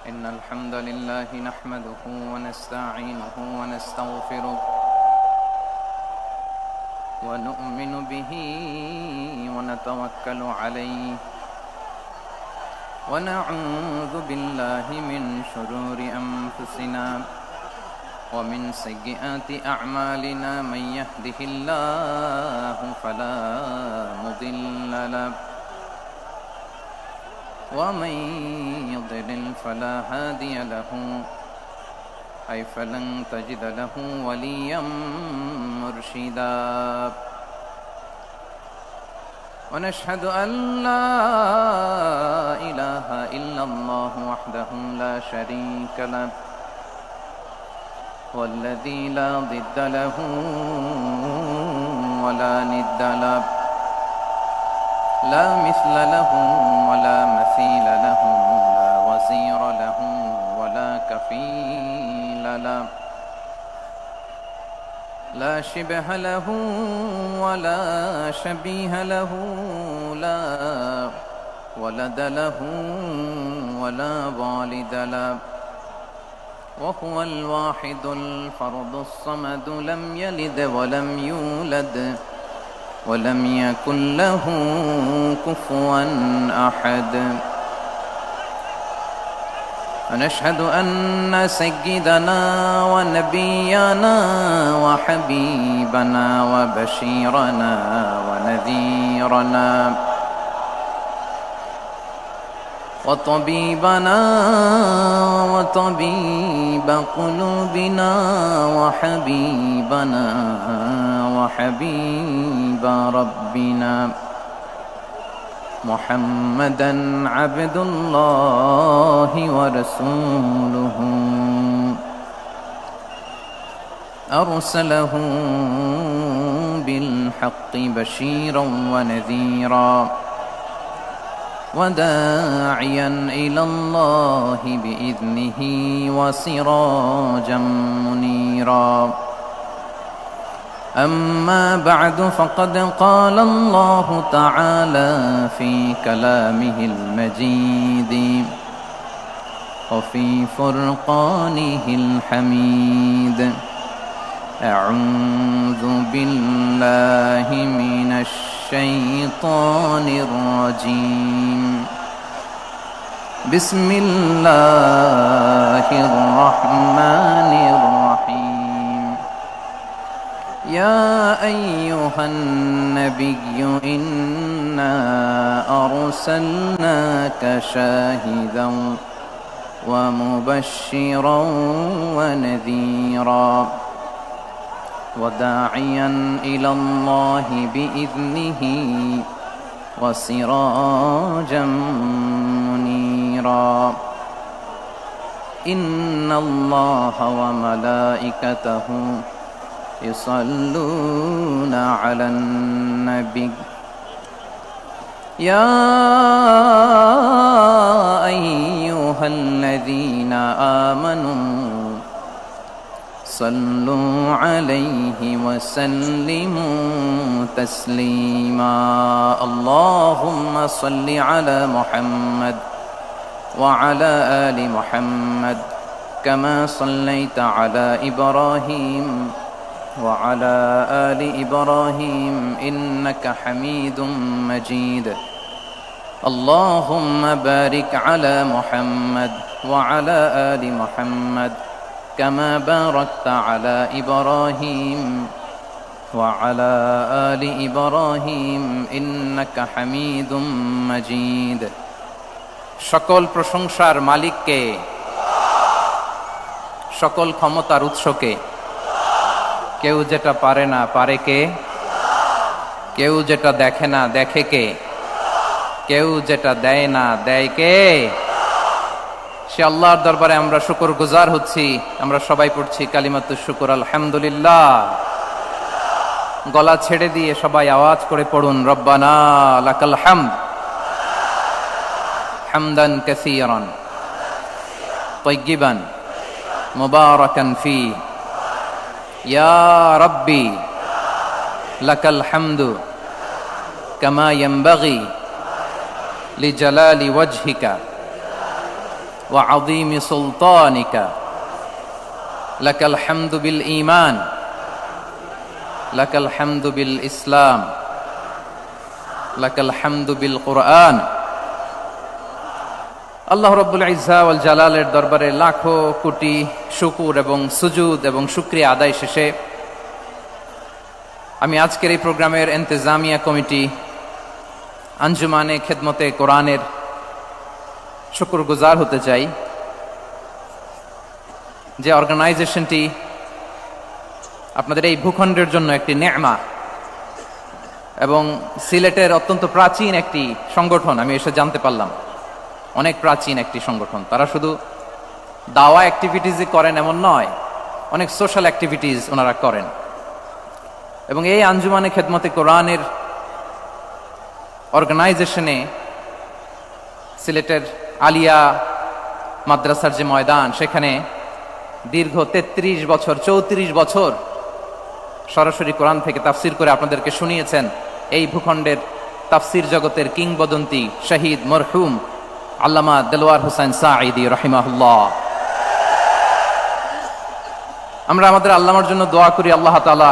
إن الحمد لله نحمده ونستعينه ونستغفره ونؤمن به ونتوكل عليه ونعوذ بالله من شرور أنفسنا ومن سيئات أعمالنا من يهده الله فلا مضل له ومن يضلل فلا هادي له فلن تجد له وليا مرشدا ونشهد أن لا إله إلا الله وحده لا شريك له والذي لا ضد له ولا ند له لا مثل له ولا مثيل له لا وزير له ولا كفيل له لا شبه له ولا شبيه له لا ولد له ولا والد له وهو الواحد الفرد الصمد لم يلد ولم يولد ولم يكن له كفوا أحد ونشهد أن سيدنا ونبينا وحبيبنا وبشيرنا ونذيرنا وطبيبنا وطبيب قلوبنا وحبيبنا وحبيب ربنا محمدا عبد الله ورسوله أرسله بالحق بشيرا ونذيرا وداعيا إلى الله بإذنه وسراجا منيرا أما بعد فقد قال الله تعالى في كلامه المجيد وفي فرقانه الحميد أعوذ بالله من الشيطان الرجيم بسم الله الرحمن الرحيم يا أيها النبي إنا أرسلناك شاهدا ومبشرا ونذيرا وداعيا إلى الله بإذنه وسراجا منيرا إن الله وملائكته يصلون على النبي يا أيها الذين آمنوا صلوا عليه وسلموا تسليما اللهم صل على محمد وعلى آل محمد كما صليت على إبراهيم وعلى آل إبراهيم إنك حميد مجيد اللهم بارك على محمد وعلى آل محمد كما باركت على إبراهيم وعلى آل إبراهيم إنك حميد مجيد সকল প্রশংসার মালিককে সকল ক্ষমতার উৎসকে কেউ যেটা পারে না পারে কে কেউ যেটা দেখে না দেখে কে কেউ যেটা দেয় না দেয় কে সে আল্লাহর দরবারে আমরা শুকরগুজার হচ্ছি আমরা সবাই পড়ছি কালিমাতুশ শুকর আলহামদুলিল্লাহ গলা ছেড়ে দিয়ে সবাই আওয়াজ করে পড়ুন রব্বানা লাকাল হামদ হামদান কাসীরান তাইয়্যিবান মুবারাকান ফি ইয়া রাব্বি লাকাল হামদু কামা ইয়ানবাগি লিজালালি ওয়াজহিকা ওয়া আযীমি সুলতানিকা লাকাল হামদু বিল ঈমান লাকাল হামদু বিল ইসলাম লাকাল হামদু বিল কুরআন। আল্লাহ রাব্বুল ইজ্জা ওয়াল জালালের দরবারে লাখো কোটি শুকর এবং সুজুদ এবং শুকরিয়া আদায় শেষে আমি আজকের এই প্রোগ্রামের ইন্তেজামিয়া কমিটি আঞ্জুমানে খেদমতে কোরআনের শুকরগুজার হতে চাই, যে অর্গানাইজেশনটি আপনাদের এই ভূখণ্ডের জন্য একটি নেমা এবং সিলেটের অত্যন্ত প্রাচীন একটি সংগঠন। আমি এসে জানতে পারলাম অনেক প্রাচীন একটি সংগঠন। তারা শুধু দাওয়া অ্যাক্টিভিটিসই করেন এমন নয়, অনেক সোশ্যাল অ্যাক্টিভিটিস ওনারা করেন। এবং এই আঞ্জুমানে খেদমতে কোরআনের অর্গানাইজেশনে সিলেটের আলিয়া মাদ্রাসার যে ময়দান, সেখানে দীর্ঘ 33 বছর 34 বছর সরাসরি কোরআন থেকে তাফসির করে আপনাদেরকে শুনিয়েছেন এই ভূখণ্ডের তাফসির জগতের কিংবদন্তি শহীদ মরহুম আল্লামা দেলোয়ার হোসেন সাঈদী রাহিমাহুল্লাহ। আমরা আমাদের আল্লামার জন্য দোয়া করি, আল্লাহ তাআলা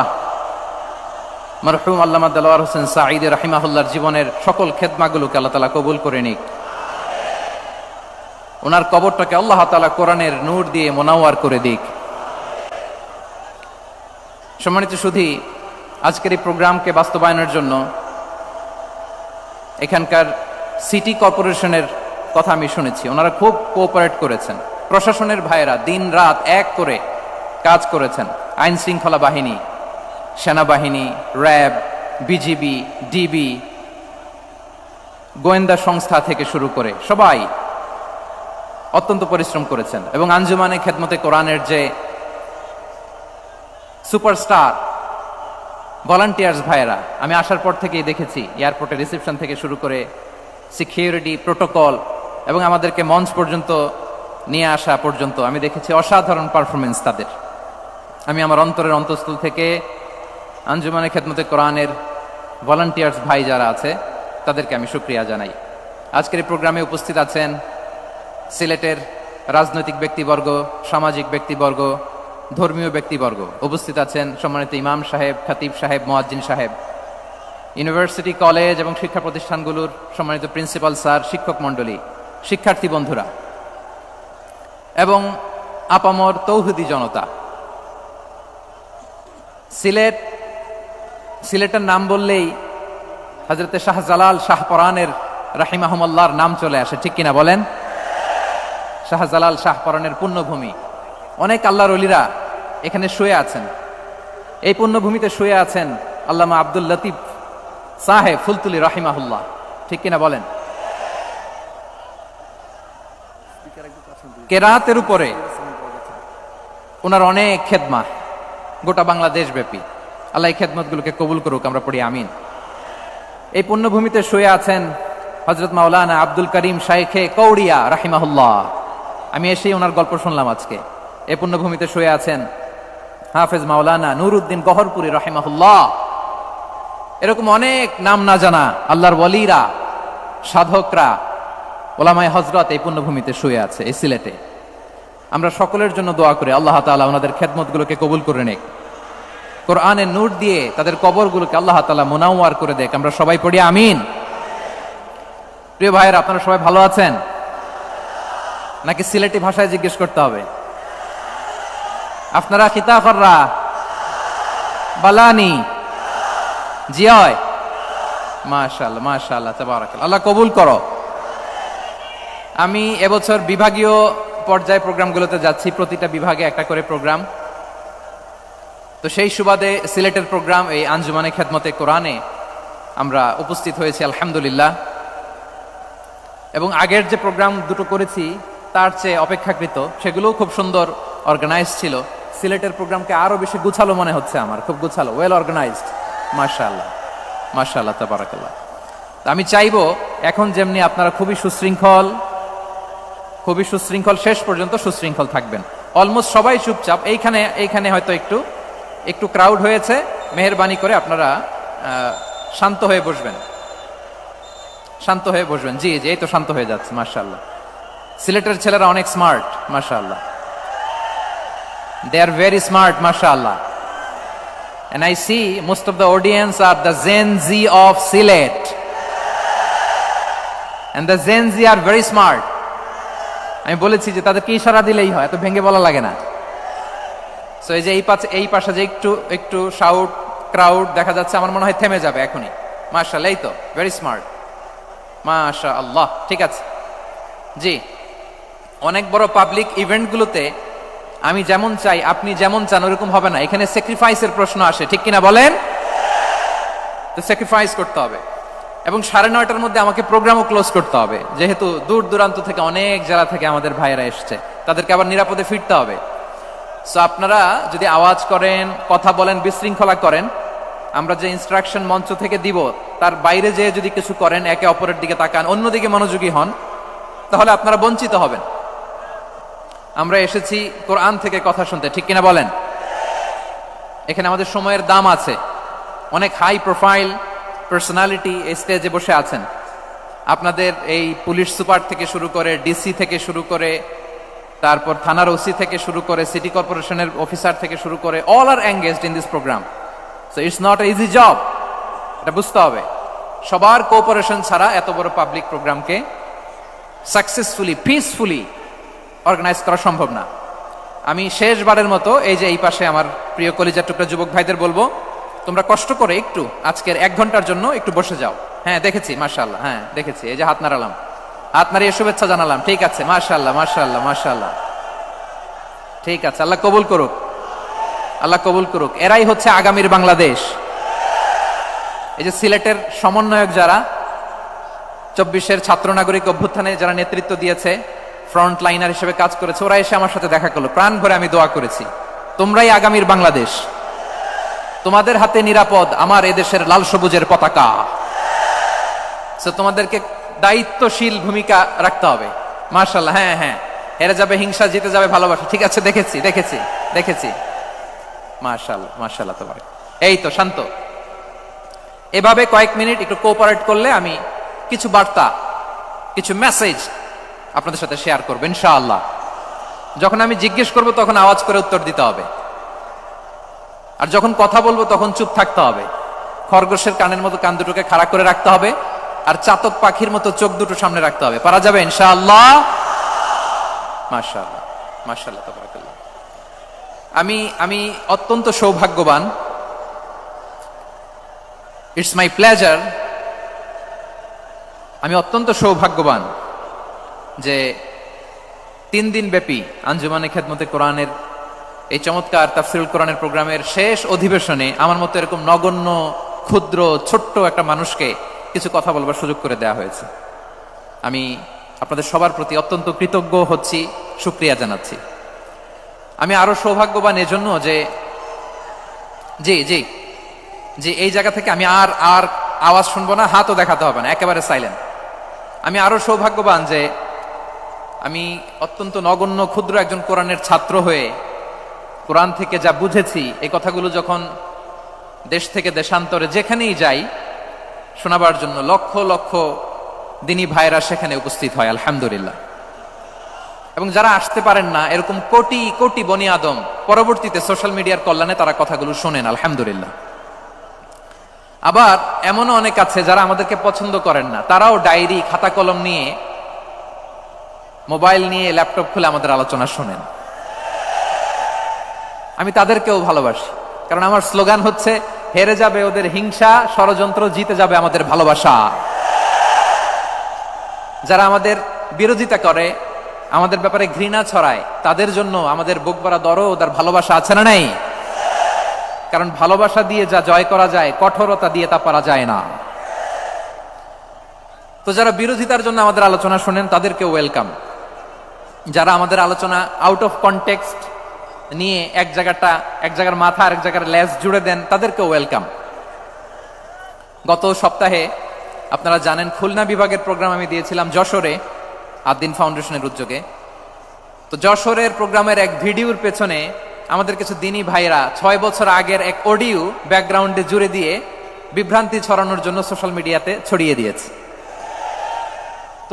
মরহুম আল্লামা দেলোয়ার হোসেন সাঈদী রাহিমাহুল্লাহর জীবনের সকল খেদমাগুলোকে আল্লাহ তাআলা কবুল করে নিক। ওনার কবরটাকে আল্লাহ তাআলা কোরআনের নূর দিয়ে মোনাওয়ার করে দিক। সম্মানিত সুধী, আজকের এই প্রোগ্রামকে বাস্তবায়নের জন্য এখানকার সিটি কর্পোরেশনের কথা আমি শুনেছি, ওনারা খুব কোঅপারেট করেছেন। প্রশাসনের ভাইয়েরা দিন রাত এক করে কাজ করেছেন। আইন শৃঙ্খলা বাহিনী, সেনাবাহিনী, র্যাব, বিজিবি, ডিবি, গোয়েন্দা সংস্থা থেকে শুরু করে সবাই অত্যন্ত পরিশ্রম করেছেন। এবং আঞ্জুমানে খেদমতে কোরআনের যে সুপারস্টার ভলান্টিয়ার্স ভাইয়েরা, আমি আসার পর থেকেই দেখেছি এয়ারপোর্টের রিসেপশন থেকে শুরু করে সিকিউরিটি প্রোটোকল এবং আমাদেরকে মঞ্চ পর্যন্ত নিয়ে আসা পর্যন্ত আমি দেখেছি অসাধারণ পারফরমেন্স তাদের। আমি আমার অন্তরের অন্তঃস্থল থেকে আঞ্জুমানে খেদমতে কোরআনের ভলান্টিয়ার্স ভাই যারা আছে তাদেরকে আমি শুকরিয়া জানাই। আজকের এই প্রোগ্রামে উপস্থিত আছেন সিলেটের রাজনৈতিক ব্যক্তিবর্গ, সামাজিক ব্যক্তিবর্গ, ধর্মীয় ব্যক্তিবর্গ। উপস্থিত আছেন সম্মানিত ইমাম সাহেব, খতিব সাহেব, মুয়াজ্জিন সাহেব, ইউনিভার্সিটি, কলেজ এবং শিক্ষা প্রতিষ্ঠানগুলোর সম্মানিত প্রিন্সিপাল স্যার, শিক্ষক মণ্ডলী, শিক্ষার্থী বন্ধুরা এবং আপামর তৌহিদি জনতা। সিলেটের নাম বললেই হযরতে শাহজালাল শাহপরানের রাহিমাহুমুল্লাহর নাম চলে আসে, ঠিক কিনা বলেন? শাহজালাল শাহপরানের পুণ্যভূমি। অনেক আল্লাহর ওলিরা এখানে শুয়ে আছেন। এই পুণ্যভূমিতে শুয়ে আছেন আল্লামা আব্দুল লতিফ সাহেব ফুলতুলি রাহিমাহুল্লাহ, ঠিক কিনা বলেন? কেরাতের উপরে ওনার অনেক খেদমা গোটা বাংলাদেশ ব্যাপী। আল্লাহ এই খেদমতগুলোকে কবুল করুক, আমরা পড়ি আমিন। এই পুণ্যভূমিতে শুয়ে আছেন হযরত মাওলানা আব্দুল করিম শাইখে কৌড়িয়া রাহিমাহুল্লাহ। আমি এসেই ওনার গল্প শুনলাম আজকে। এই পুণ্যভূমিতে শুয়ে আছেন হাফেজ মাওলানা নুরউদ্দিন গহরপুরি রাহিমাহুল্লাহ। এরকম অনেক নাম না জানা আল্লাহর ওয়ালিরা, সাধকরা, ওলামায়ে হযরত এই পুণ্যভূমিতে শুয়ে আছে এই সিলেটে। আমরা সকলের জন্য দোয়া করি আল্লাহ তাআলা ওনাদের খেদমতগুলোকে কবুল করে নেক, কোরআনের নূর দিয়ে তাদের কবরগুলোকে আল্লাহ তাআলা মুনাওয়ার করে দেখ। আমরা সবাই পড়ি আমিন। প্রিয় ভাইয়েরা, আপনারা সবাই ভালো আছেন নাকি সিলেটি ভাষায় জিজ্ঞেস করতে হবে? আপনারা খিতাফররা বালানি জিয়? মাশাআল্লাহ মাশাআল্লাহ, তাবারাকাল্লাহ, আল্লাহ কবুল করো। আমি এবছর বিভাগীয় পর্যায়ে প্রোগ্রামগুলোতে যাচ্ছি, প্রতিটা বিভাগে একটা করে প্রোগ্রাম। তো সেই সুবাদে সিলেটের প্রোগ্রাম এই আঞ্জুমানে খেদমতে কোরআনে আমরা উপস্থিত হয়েছি আলহামদুলিল্লাহ। এবং আগের যে প্রোগ্রাম দুটো করেছি তার চেয়ে অপেক্ষাকৃত সেগুলোও খুব সুন্দর অর্গানাইজ ছিল। সিলেটের প্রোগ্রামকে আরো বেশি গুছালো মনে হচ্ছে আমার, খুব গুছালো, ওয়েল অর্গানাইজড। মাশাআল্লাহ মাশাআল্লাহ, তাবারাকাল্লাহ। আমি চাইবো এখন যেমনি আপনারা খুবই সুশৃঙ্খল শেষ পর্যন্ত সুশৃঙ্খল থাকবেন। অলমোস্ট সবাই চুপচাপ, এইখানে হয়তো একটু ক্রাউড হয়েছে, মেহেরবানি করে আপনারা শান্ত হয়ে বসবেন। শান্ত হয়ে বসবেন। জি জি, এই তো শান্ত হয়ে যাচ্ছে, মাশাআল্লাহ। সিলেটের ছেলেরা অনেক স্মার্ট, মাশাআল্লাহ। They are very smart, mashallah. And I see most of the audience are the Gen Z of Silet. And the Gen Z are very smart. আমি বলেছি যে তাদেরকে ইশারা দিলেই হয়, এত ভেঙে বলা লাগে না। সো এই যে এই পাশে যে একটু শাউট ক্রাউড দেখা যাচ্ছে, আমার মনে হয় থেমে যাবে এখনই। মাশাআল্লাহ, এই তো ভেরি স্মার্ট, মাশাআল্লাহ। ঠিক আছে জি, অনেক বড় পাবলিক ইভেন্টগুলোতে আমি যেমন চাই আপনি যেমন চান ওরকম হবে না, এখানে স্যাক্রিফাইসের প্রশ্ন আসে, ঠিক কিনা বলেন? তো স্যাক্রিফাইস করতে হবে। এবং 9:30টার মধ্যে আমাকে প্রোগ্রামও ক্লোজ করতে হবে, যেহেতু দূর দূরান্ত থেকে অনেক জেলা থেকে আমাদের ভাইয়েরা এসছে, তাদেরকে আবার নিরাপদে ফিরতে হবে। সো আপনারা যদি আওয়াজ করেন, কথা বলেন, বিশৃঙ্খলা করেন, আমরা যে ইনস্ট্রাকশন মঞ্চ থেকে দিব তার বাইরে যেয়ে যদি কিছু করেন, একে অপরের দিকে তাকান, অন্যদিকে মনোযোগী হন, তাহলে আপনারা বঞ্চিত হবেন। আমরা এসেছি কোরআন থেকে কথা শুনতে, ঠিক কিনা বলেন? এখানে আমাদের সময়ের দাম আছে। অনেক হাই প্রোফাইল পার্সোনালিটি এই স্টেজে বসে আছেন। আপনাদের এই পুলিশ সুপার থেকে শুরু করে, ডিসি থেকে শুরু করে, তারপর থানার ওসি থেকে শুরু করে, সিটি কর্পোরেশনের অফিসার থেকে শুরু করে, all are engaged in this programme. So it's not a easy job, এটা বুঝতে হবে। সবার কোঅপারেশন ছাড়া এত বড় পাবলিক প্রোগ্রামকে সাকসেসফুলি, পিসফুলি অর্গানাইজ করা সম্ভব না। আমি শেষবারের মতো এই যে এই পাশে আমার প্রিয় কলিজার টুকরা যুবক ভাইদের বলবো, তোমরা কষ্ট করে একটু আজকের 1 ঘন্টার জন্য একটু বসে যাও। হ্যাঁ দেখেছি, মাশাআল্লাহ, হ্যাঁ দেখেছি, এই যে হাত নাড়ালাম, হাত নাড়িয়ে শুভেচ্ছা জানালাম, ঠিক আছে, মাশাআল্লাহ মাশাআল্লাহ মাশাআল্লাহ, ঠিক আছে, আল্লাহ কবুল করুক, আল্লাহ কবুল করুক। এরাই হচ্ছে আগামীর বাংলাদেশ। এই যে সিলেটের সমন্বয়ক যারা 24-এর ছাত্র নাগরিক অভ্যুত্থানে যারা নেতৃত্ব দিয়েছে, ফ্রন্ট লাইনার হিসেবে কাজ করেছে, ওরা এসে আমার সাথে দেখা করলো, প্রাণ ভরে আমি দোয়া করেছি, তোমরাই আগামীর বাংলাদেশ, তোমাদের হাতে নিরাপদ আমার এদেশের লাল সবুজের পতাকা। সো তোমাদেরকে দায়িত্বশীল ভূমিকা রাখতে হবে। মাশাআল্লাহ, হ্যাঁ হ্যাঁ, হেরে যাবে হিংসা, জিতে যাবে ভালোবাসা, ঠিক আছে, দেখেছি দেখেছি দেখেছি, মাশাআল্লাহ মাশাআল্লাহ। তোমার এই তো শান্ত, এভাবে কয়েক মিনিট একটু কোঅপারেট করলে আমি কিছু বার্তা, কিছু মেসেজ আপনাদের সাথে শেয়ার করবো ইনশাআল্লাহ। যখন আমি জিজ্ঞেস করব তখন আওয়াজ করে উত্তর দিতে হবে, আর যখন কথা বলবো তখন চুপ থাকতে হবে। খরগোশের কানের মতো কান দুটোকে খাড়া করে রাখতে হবে, আর চাতক পাখির মতো চোখ দুটো সামনে রাখতে হবে। পারা যাবে ইনশাআল্লাহ? মাশাআল্লাহ মাশাআল্লাহ, তাবারাকাল্লাহ। আমি অত্যন্ত সৌভাগ্যবান, ইটস মাই প্লেজার, আমি অত্যন্ত সৌভাগ্যবান যে 3 দিন ব্যাপী আঞ্জুমানে খেদমতে কোরআনের এই চমৎকার তাফসীরুল কোরআনের প্রোগ্রামের শেষ অধিবেশনে আমার মতো এরকম নগণ্য, ক্ষুদ্র, ছোট্ট একটা মানুষকে কিছু কথা বলবার সুযোগ করে দেওয়া হয়েছে। আমি আপনাদের সবার প্রতি অত্যন্ত কৃতজ্ঞ হচ্ছি, শুকরিয়া জানাচ্ছি। আমি আরো সৌভাগ্যবান এজন্য যে জি জি জি, এই জায়গা থেকে আমি আর আওয়াজ শুনবো না, হাতও দেখাতে হবে না, একেবারে সাইলেন্ট। আমি আরো সৌভাগ্যবান যে আমি অত্যন্ত নগণ্য, ক্ষুদ্র একজন কোরআনের ছাত্র হয়ে কোরআন থেকে যা বুঝেছি, এই কথাগুলো যখন দেশ থেকে দেশান্তরে যেখানেই যাই শোনাবার জন্য লক্ষ লক্ষ দিনী ভাইরা সেখানে উপস্থিত হয়, আলহামদুলিল্লাহ। এবং যারা আসতে পারেন না, এরকম কোটি কোটি বনি আদম পরবর্তীতে সোশ্যাল মিডিয়ার কল্যাণে তারা কথাগুলো শোনেন, আলহামদুলিল্লাহ। আবার এমনও অনেক আছে যারা আমাদেরকে পছন্দ করেন না, তারাও ডায়েরি, খাতা কলম নিয়ে, মোবাইল নিয়ে, ল্যাপটপ খুলে আমাদের আলোচনা শোনেন। আমি তাদেরকেও ভালোবাসি, কারণ আমার স্লোগান হচ্ছে, হেরে যাবে ওদের হিংসা, ষড়যন্ত্র, জিতে যাবে আমাদের ভালোবাসা। যারা আমাদের বিরোধিতা করে, আমাদের ব্যাপারে ঘৃণা ছড়ায়, তাদের জন্য আমাদের বুক ভরা দরদ আর ভালোবাসা আছে না নাই? কারণ ভালোবাসা দিয়ে যা জয় করা যায়, কঠোরতা দিয়ে তা পারা যায় না। তো যারা বিরোধিতার জন্য আমাদের আলোচনা শোনেন তাদেরকে ওয়েলকাম। যারা আমাদের আলোচনা আউট অফ কনটেক্সট নিয়ে এক জায়গার মাথা আর এক জায়গার লেজ জুড়ে দেন, তাদেরকে ওয়েলকাম। গত সপ্তাহে আপনারা জানেন খুলনা বিভাগের প্রোগ্রাম আমি দিয়েছিলাম যশোরে, আদ্দিন ফাউন্ডেশনের উদ্যোগে। তো যশোরের প্রোগ্রামের এক ভিডিওর পেছনে আমাদের কিছু দিনী ভাইরা 6 বছর আগের এক অডিও ব্যাকগ্রাউন্ডে জুড়ে দিয়ে বিভ্রান্তি ছড়ানোর জন্য সোশ্যাল মিডিয়াতে ছড়িয়ে দিয়েছে।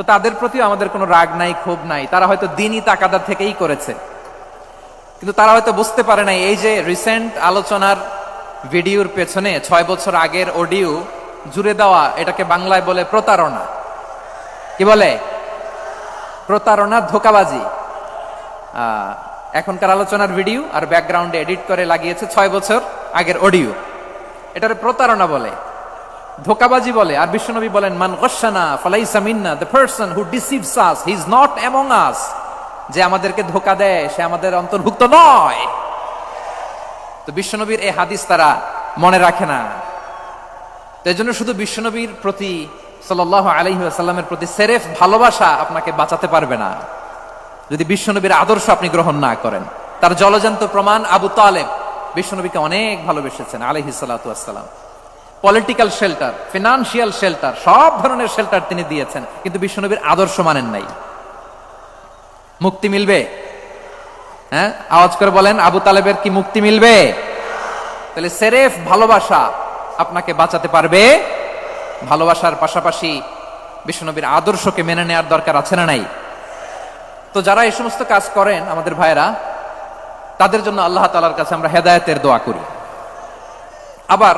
তো তাদের প্রতিও আমাদের কোনো রাগ নাই, ক্ষোভ নাই। তারা হয়তো দিনই তাকাদা থেকেই করেছে, কিন্তু তারা হয়তো বুঝতে পারে নাই এই যে রিসেন্ট আলোচনার ভিডিওর পেছনে 6 বছর আগের অডিও জুড়ে দেওয়া, এটাকে বাংলায় বলে প্রতারণা। কি বলে? প্রতারণা, ধোঁকাবাজি। এখনকার আলোচনার ভিডিও আর ব্যাকগ্রাউন্ডে এডিট করে লাগিয়েছে 6 বছর আগের অডিও। এটারে প্রতারণা বলে, ধোঁকাবাজি বলে। আর বিশ্বনবী বলেন, মান গশানা ফালাইসা মিন্না, the person who deceives us he is not among us. যে আমাদেরকে ধোঁকা দেয় সে আমাদের অন্তর্ভুক্ত নয়। তো বিশ্বনবীর এই হাদিস তারা মনে রাখে না। তো এই জন্য শুধু বিশ্বনবীর প্রতি সাল্লাল্লাহু আলাইহি ওয়াসাল্লামের প্রতি সেরেফ ভালোবাসা আপনাকে বাঁচাতে পারবে না যদি বিশ্বনবীর আদর্শ আপনি গ্রহণ না করেন। তার জলজান্ত প্রমাণ, আবু তালেব বিশ্বনবীকে অনেক ভালোবেসেছেন আলাইহিস সালাতু ওয়াসসালাম। পলিটিক্যাল শেল্টার, ফিনান্সিয়াল শেল্টার, সব ধরনের শেল্টার তিনি দিয়েছেন, কিন্তু বিশ্বনবীর আদর্শ মানেন নাই। মুক্তি মিলবে? হ্যাঁ, আওয়াজ করে বলেন, আবু তালেবের কি মুক্তি মিলবে? তাহলে সেরেফ ভালোবাসা আপনাকে বাঁচাতে পারবে। ভালোবাসার পাশাপাশি বিশ্বনবীর আদর্শকে মেনে নেওয়ার দরকার আছে না নাই? তো যারা এই সমস্ত কাজ করেন আমাদের ভাইরা, তাদের জন্য আল্লাহ তাআলার কাছে আমরা হেদায়েতের দোয়া করি। আবার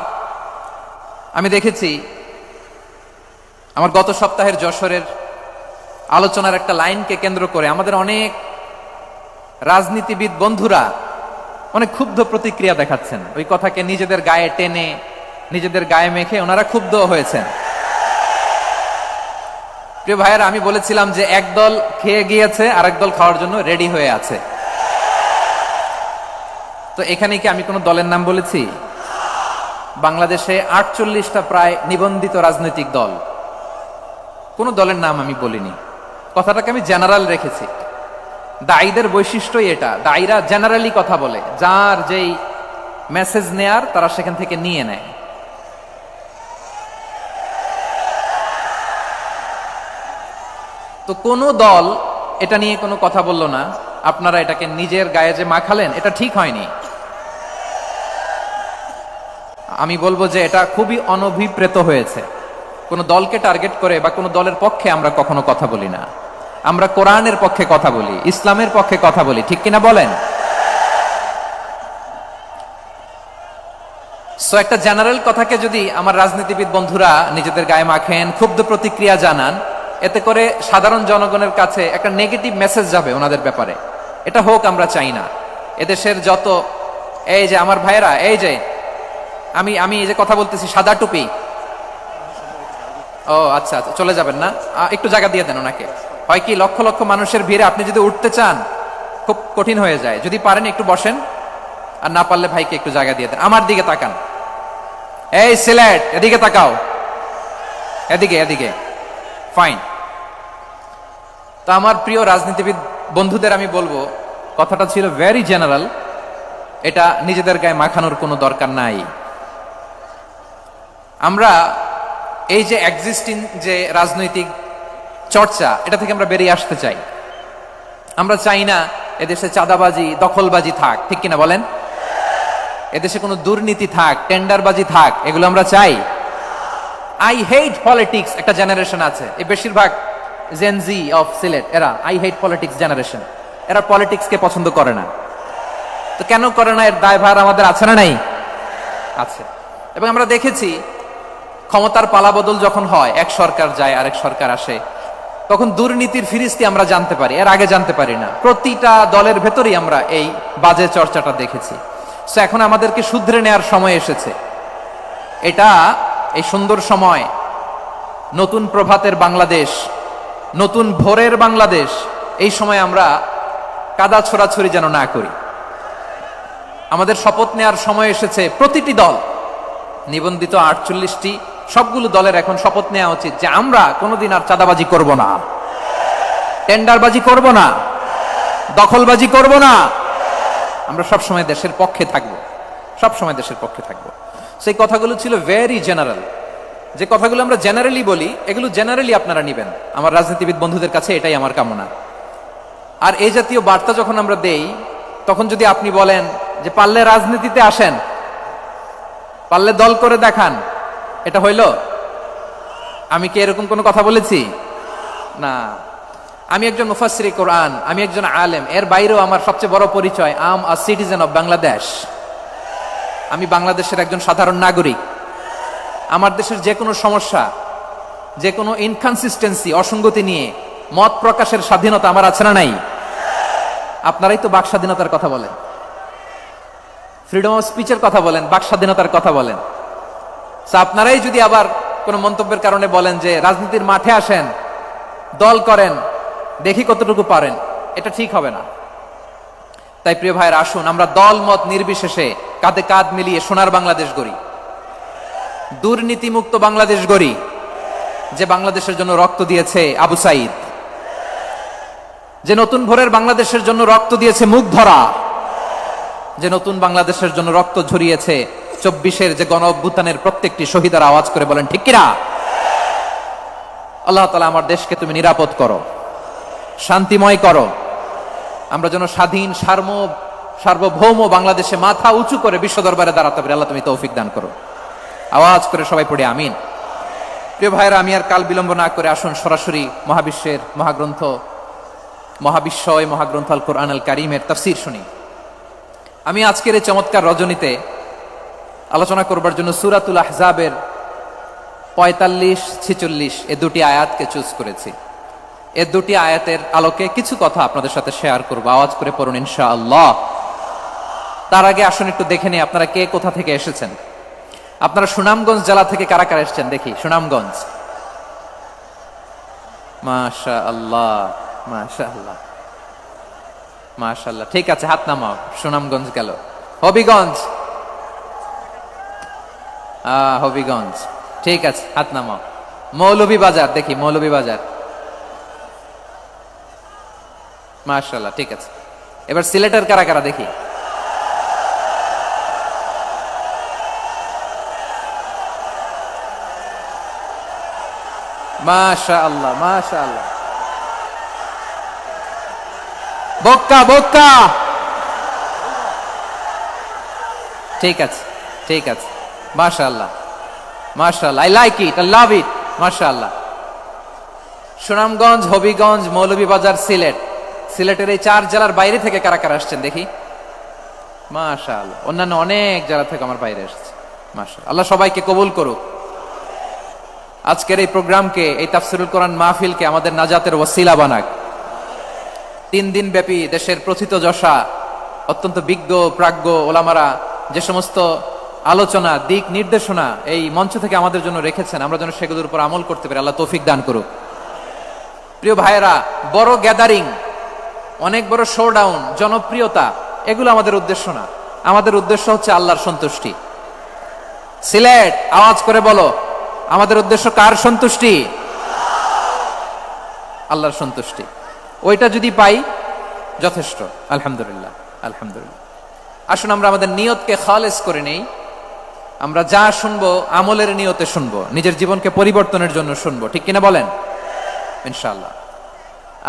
আমি দেখেছি আমার গত সপ্তাহের যশোরের আলোচনার একটা লাইনকে কেন্দ্র করে আমাদের অনেক রাজনীতিবিদ বন্ধুরা অনেক ক্ষুব্ধ প্রতিক্রিয়া দেখাচ্ছেন। ওই কথাকে নিজেদের গায়ে টেনে, নিজেদের গায়ে মেখে ওনারা ক্ষুব্ধ হয়েছেন। প্রিয় ভাইয়েরা, আমি বলেছিলাম যে একদল খেয়ে গিয়েছে, আরেক দল খাওয়ার জন্য রেডি হয়ে আছে। তো এখানে কি আমি কোনো দলের নাম বলেছি? বাংলাদেশে 48টা প্রায় নিবন্ধিত রাজনৈতিক দল, কোন দলের নাম আমি বলিনি। কথাটাকে আমি জেনারেল রেখেছি। দায়ীদের বৈশিষ্ট্যই এটা, দায়ীরা জেনারেলি কথা বলে, যার যেই মেসেজ নেয়ার তারা সেখান থেকে নিয়ে নেয়। তো কোন দল এটা নিয়ে কোনো কথা বলল না। আপনারা এটাকে নিজের গায়ে যে মাখালেন, এটা ঠিক হয়নি। আমি বলবো যে এটা খুবই অনভিপ্রেত হয়েছে। কোন দলকে টার্গেট করে বা কোন দলের পক্ষে আমরা কখনো কথা বলি না। আমরা কোরআনের পক্ষে কথা বলি, ইসলামের পক্ষে কথা বলি, ঠিক কিনা বলেন? সো একটা জেনারেল কথাকে যদি আমার রাজনীতিবিদ বন্ধুরা নিজেদের গায়ে মাখেন, ক্ষুব্ধ প্রতিক্রিয়া জানান, এতে করে সাধারণ জনগণের কাছে একটা নেগেটিভ মেসেজ যাবে ওনাদের ব্যাপারে। এটা হোক আমরা চাই না। এদেশের যত, এই যে আমার ভাইয়েরা, এই যে আমি এই যে কথা বলতেছি, সাদা টুপি, ও আচ্ছা আচ্ছা, চলে যাবেন না? একটু জায়গা দিয়ে দেন ওনাকে। হয় কি, লক্ষ লক্ষ মানুষের ভিড়ে আপনি যদি উঠতে চান খুব কঠিন হয়ে যায়। যদি পারেন একটু বসেন, আর না পারলে ভাইকে একটু জায়গা দিয়ে দেন। আমার দিকে তাকান, এই সিলেট, এদিকে তাকাও, এদিকে এদিকে, ফাইন। তো আমার প্রিয় রাজনীতিবিদ বন্ধুদের আমি বলবো, কথাটা ছিল ভেরি জেনারেল, এটা নিজেদের গায়ে মাখানোর কোনো দরকার নাই। আমরা এই যে এক্সিস্টিং যে রাজনৈতিক চর্চা, এটা থেকে আমরা বেরিয়ে আসতে চাই। আমরা চাই না এদেশে চাঁদাবাজি, দখলবাজি থাক, ঠিক কিনা বলেন? এদেশে কোনো দুর্নীতি থাক, টেন্ডারবাজি থাক, এগুলো আমরা চাই? আই হেট পলিটিক্স একটা জেনারেশন আছে, এই বেশিরভাগ জেনজি অফ সিলেট, এরা আই হেট পলিটিক্স জেনারেশন। এরা পলিটিক্সকে পছন্দ করে না। তো কেন করে না, এর দায়ভার আমাদের আছে না নাই? আছে। এবং আমরা দেখেছি ক্ষমতার পালাবদল যখন হয়, এক সরকার যায় আরেক সরকার আসে, তখন দুর্নীতির ফিরিস্তি আমরা জানতে পারি, এর আগে জানতে পারি না। প্রতিটা দলের ভেতরেই আমরা এই বাজে চর্চাটা দেখেছি। সো এখন আমাদেরকে শুধরে নেওয়ার সময় এসেছে। এটা এই সুন্দর সময়, নতুন প্রভাতের বাংলাদেশ, নতুন ভোরের বাংলাদেশ, এই সময় আমরা কাদা ছোড়াছড়ি যেন না করি। আমাদের শপথ নেওয়ার সময় এসেছে। প্রতিটি দল, নিবন্ধিত 48টি, সবগুলো দলের এখন শপথ নেওয়া উচিত যে আমরা কোনোদিন আর চাঁদাবাজি করব না, টেন্ডারবাজি করব না, দখলবাজি করব না। আমরা সবসময় দেশের পক্ষে থাকবো, সবসময় দেশের পক্ষে থাকবো। সেই কথাগুলো ছিল ভেরি জেনারেল। যে কথাগুলো আমরা জেনারেলি বলি, এগুলো জেনারেলি আপনারা নিবেন। আমার রাজনীতিবিদ বন্ধুদের কাছে এটাই আমার কামনা। আর এই জাতীয় বার্তা যখন আমরা দেই, তখন যদি আপনি বলেন যে পারলে রাজনীতিতে আসেন, পারলে দল করে দেখান, এটা হইল? আমি কি এরকম কোনো কথা বলেছি? না, আমি একজন মুফাসসিরে কোরআন, আমি একজন আলেম, এর বাইরেও আমার সবচেয়ে বড় পরিচয় I am a citizen of Bangladesh. আমি বাংলাদেশের একজন সাধারণ নাগরিক। আমার দেশের যে কোনো সমস্যা, যে কোনো ইনকনসিস্টেন্সি, অসঙ্গতি নিয়ে মত প্রকাশের স্বাধীনতা আমার আছে না নাই? আপনারাই তো বাক স্বাধীনতার কথা বলেন, ফ্রিডম অফ স্পিচের কথা বলেন, বাক স্বাধীনতার কথা বলেন। আপনারাই যদি আবার কোন মন্তব্যের কারণে বলেন যে রাজনীতির মাঠে আসেন, দল করেন, দেখি কতটুকু পারেন, এটা ঠিক হবে না। তাই প্রিয় ভাইয়ের, আসুন আমরা দল মত নির্বিশেষে কাঁধে কাঁধ মিলিয়ে সোনার বাংলাদেশ গড়ি, দুর্নীতিমুক্ত বাংলাদেশ গড়ি, যে বাংলাদেশের জন্য রক্ত দিয়েছে আবু সাইদ, যে নতুন ভোরের বাংলাদেশের জন্য রক্ত দিয়েছে মুগ্ধরা, যে নতুন বাংলাদেশের জন্য রক্ত ঝরিয়েছে 24-এর যে গণ অভ্যুত্থানের প্রত্যেকটি শহীদের। আওয়াজ করে বলেন ঠিক কিনা? আল্লাহ তাআলা আমার দেশকে তুমি নিরাপদ করো, শান্তিময় করো, আমরা যেন স্বাধীন সার্বভৌম বাংলাদেশে মাথা উঁচু করে বিশ্ব দরবারে দাঁড়াতে পারি। আল্লাহ তুমি তৌফিক দান করো। আওয়াজ করে সবাই পড়ে আমিন। প্রিয় ভাইরা, আমি আর কাল বিলম্ব না করে আসুন সরাসরি মহাবিশ্বের মহাগ্রন্থ, মহাবিশ্বয় মহাগ্রন্থ আল কোরআন আল কারীমের তাফসীর শুনি। আমি আজকের এই চমৎকার রজনীতে আলোচনা করবার জন্য সূরাতুল আহজাবের 45-46 এই দুটি আয়াতকে চুজ করেছি। এই দুটি আয়াতের আলোকে কিছু কথা আপনাদের সাথে শেয়ার করব। আওয়াজ করে পড়ুন ইনশাআল্লাহ। তার আগে আসুন একটু দেখে নিই আপনারা কে কোথা থেকে এসেছেন। আপনারা সুনামগঞ্জ জেলা থেকে কারা কারা এসেছেন দেখি। সুনামগঞ্জ, মাশাআল্লাহ মাশাআল্লাহ মাশাআল্লাহ, ঠিক আছে, হাত নামাও। সুনামগঞ্জ গেল। হবিগঞ্জ, হবিগঞ্জ, ঠিক আছে, হাত নামাও। মৌলভীবাজার দেখি, মৌলভীবাজার, মাশাআল্লাহ, ঠিক আছে। এবার সিলেটের কারা কারা দেখি। মাশাআল্লাহ মাশাআল্লাহ। বক্কা বক্কা, ঠিক আছে ঠিক আছে, মাশাআল্লাহ মাশাআল্লাহ, I like it, I love it, মাশাআল্লাহ। সুনামগঞ্জ, হবিগঞ্জ, মৌলভীবাজার, সিলেট। সিলেটের এই 4 জেলার বাইরে থেকে কারা কারা আসছেন দেখি। মাশাআল্লাহ, অন্যান্য অনেক জেলা থেকে আমার বাইরে এসেছে। মাশাআল্লাহ, আল্লাহ সবাইকে কবুল করুক। আজকের এই প্রোগ্রামকে, এই তাফসীরুল কোরআন মাহফিলকে আমাদের নাজাতের ওসিলা বানাক। 3 দিন ব্যাপী দেশের প্রথিতযশা অত্যন্ত বিজ্ঞ প্রাজ্ঞ ওলামারা যে সমস্ত আলোচনা, দিক নির্দেশনা এই মঞ্চ থেকে আমাদের জন্য রেখেছেন, আমরা যেন সেগুলোর উপর আমল করতে পারি। আল্লাহ তৌফিক দান করুক। প্রিয় ভাইয়েরা, বড় গ্যাদারিং, অনেক বড় শোডাউন, জনপ্রিয়তা, এগুলো আমাদের উদ্দেশ্য না। আমাদের উদ্দেশ্য হচ্ছে আল্লাহর সন্তুষ্টি। সিলেট, আওয়াজ করে বলো, আমাদের উদ্দেশ্য কার সন্তুষ্টি? আল্লাহর সন্তুষ্টি। ওইটা যদি পাই যথেষ্ট, আলহামদুলিল্লাহ আলহামদুলিল্লাহ। আসুন আমরা আমাদের নিয়তকে খালেস করে নেই। আমরা যা শুনবো আমলের নিয়তে শুনবো, নিজের জীবনকে পরিবর্তনের জন্য শুনবো, ঠিক কিনা বলেন? ইনশাআল্লাহ।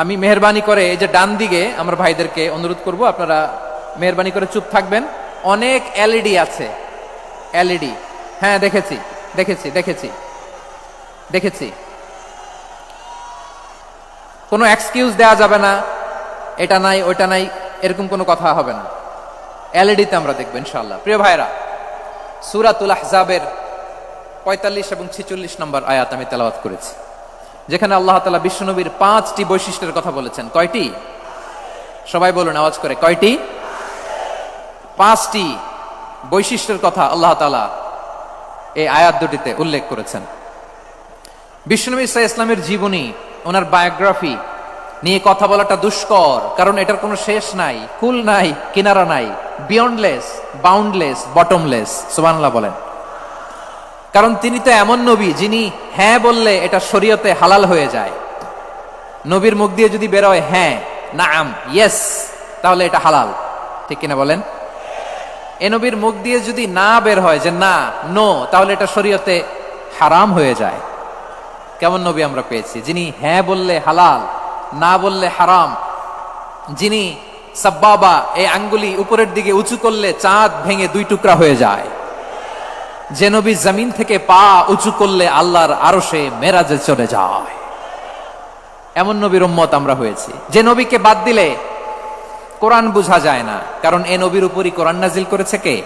আমি মেহরবানি করে এই যে ডান দিকে আমার ভাইদেরকে অনুরোধ করব, আপনারা মেহরবানি করে চুপ থাকবেন। অনেক এলইডি আছে, এলইডি, হ্যাঁ দেখেছি দেখেছি দেখেছি দেখেছি। কোনো এক্সকিউজ দেওয়া যাবে না, এটা নাই ওইটা নাই, এরকম কোনো কথা হবে না। এলইডিতে আমরা দেখবো ইনশাআল্লাহ। প্রিয় ভাইরা, সূরাতুল আহজাবের 45 এবং 46 নম্বর আয়াত আমি তেলাওয়াত করেছি, যেখানে আল্লাহ তাআলা বিশ্বনবীর 5টি বৈশিষ্ট্যের কথা বলেছেন। কয়টি? সবাই বলুন আওয়াজ করে, কয়টি? 5টি বৈশিষ্ট্যের কথা আল্লাহ তাআলা এই আয়াত দুটিতে উল্লেখ করেছেন। বিশ্বনবী সাল্লাল্লাহু আলাইহি ইসলামের জীবনী, ওনার বায়োগ্রাফি নিয়ে কথা বলাটা দুষ্কর, কারণ এটার কোনো শেষ নাই, কুল নাই, কিনারা নাই, বিয়ন্ডলেস, বাউন্ডলেস, বটমলেস। সুবহানাল্লাহ বলেন। কারণ তিনি তো এমন নবী যিনি হ্যাঁ বললে এটা শরীয়তে হালাল হয়ে যায়। নবীর মুখ দিয়ে যদি বেরোয় হ্যাঁ, নাম, ইয়েস, তাহলে এটা হালাল, ঠিক কিনা বলেন? এ নবীর মুখ দিয়ে যদি না বের হয় যে না, নো, তাহলে এটা শরীয়তে হারাম হয়ে যায়। কেমন নবী আমরা পেয়েছি, যিনি হ্যাঁ বললে হালাল, না বললে হারাম, যিনি সাব্বাবা, এই আঙ্গুলি উপরের দিকে উঁচু করলে চাঁদ ভেঙে 2 টুকরা হয়ে যায়, যে নবী জমিন থেকে পা উঁচু করলে আল্লাহর আরশে মেরাজে চলে যায়। এমন নবীর উম্মত আমরা হয়েছি যে নবীকে বাদ দিলে কোরআন বোঝা যায় না, কারণ এ নবীর উপরই কোরআন নাজিল করেছে কে?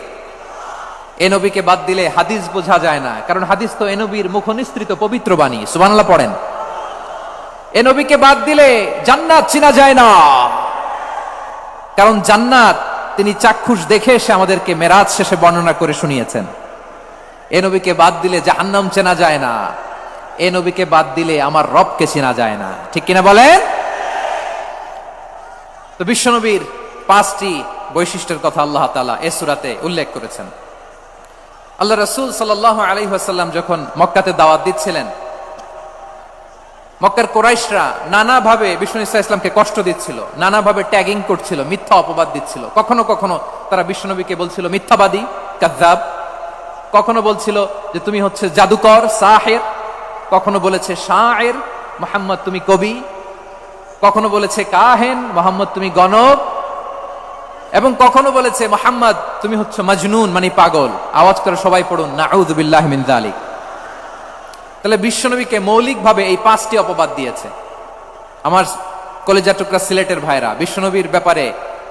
এ নবীকে বাদ দিলে হাদিস বোঝা যায় না, কারণ হাদিস তো এ নবীর মুখনিসৃত পবিত্র বাণী। সুবহানাল্লাহ পড়েন। এ নবীকে বাদ দিলে জান্নাত চিনা যায় না, কারণ জান্নাত তিনি চাক্ষুষ দেখে এসে আমাদেরকে মেরাজ শেষে বর্ণনা করে শুনিয়েছেন। এ নবীকে বাদ দিলে জাহান্নাম চেনা যায় না, এ নবীকে বাদ দিলে আমার রবকে চেনা যায় না। ঠিক কিনা বলেন? তো বিশ্বনবীর 5টি বৈশিষ্ট্যের কথা আল্লাহ তাআলা এই সূরাতে উল্লেখ করেছেন। আল্লাহ রাসূল সাল্লাল্লাহু আলাইহি ওয়াসাল্লাম যখন মক্কাতে দাওয়াত দিচ্ছিলেন, মক্কার কুরাইশরা নানাভাবে বিষ্ণু ইসা ইসলামকে কষ্ট দিচ্ছিল, নানাভাবে ট্যাগিং করছিল, মিথ্যা অপবাদ দিচ্ছিল। কখনো কখনো তারা বিশ্বনবীকে বলছিল মিথ্যাবাদী, কাযযাব। কখনো বলছিল যে তুমি হচ্ছে জাদুকর, সাহির। কখনো বলেছে শায়ের, মুহাম্মদ তুমি কবি। কখনো বলেছে কাহেন, মুহাম্মদ তুমি গণক। এবং কখনো বলেছে মুহাম্মদ তুমি হচ্ছে মাজনুন, মানে পাগল। আওয়াজ করে সবাই পড়ুন নাউযু বিল্লাহি মিন যালিক। তাহলে বিশ্বনবীকে মৌলিকভাবে এই 5টি অপবাদ দিয়েছে। আমার কলেজা টুকরা সিলেটের ভাইরা, বিশ্বনবীর ব্যাপারে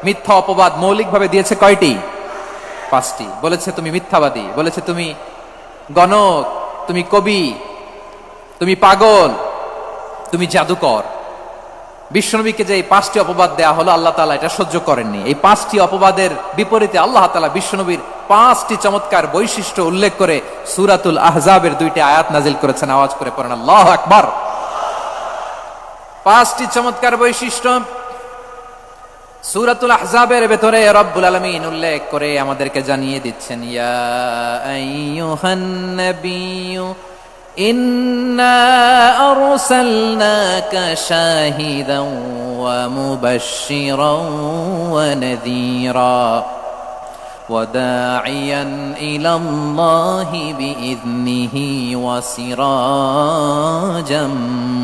মিথ্যা অপবাদ মৌলিকভাবে দিয়েছে কয়টি? 5টি। বলেছে তুমি মিথ্যাবাদী, বলেছে তুমি গণক, তুমি কবি, তুমি পাগল, তুমি জাদুকর। বিশ্বনবীকে যে এই 5টি অপবাদ দেয়া হলো, আল্লাহ তাআলা এটা সহ্য করেননি। এই 5টি অপবাদের বিপরীতে আল্লাহ তাআলা বিশ্বনবীর 5টি চমৎকার বৈশিষ্ট্য উল্লেখ করে সূরাতুল আহজাবের 2টি আয়াত নাজিল করেছেন। আওয়াজ করে পড়েন আল্লাহু আকবার। 5টি চমৎকার বৈশিষ্ট্য সূরাতুল আহজাবের ভেতরে রব্বুল আলামিন উল্লেখ করে আমাদেরকে জানিয়ে দিচ্ছেন, ইয়া আইয়ুহান নাবিয়্যু ইন্না আরসালনাকা শাহিদান ওয়া মুবাশশিরান ওয়া নাযীরা ওয়া দাঈয়ান ইলাল্লাহি বিইذনিহি ওয়া সিরাজাম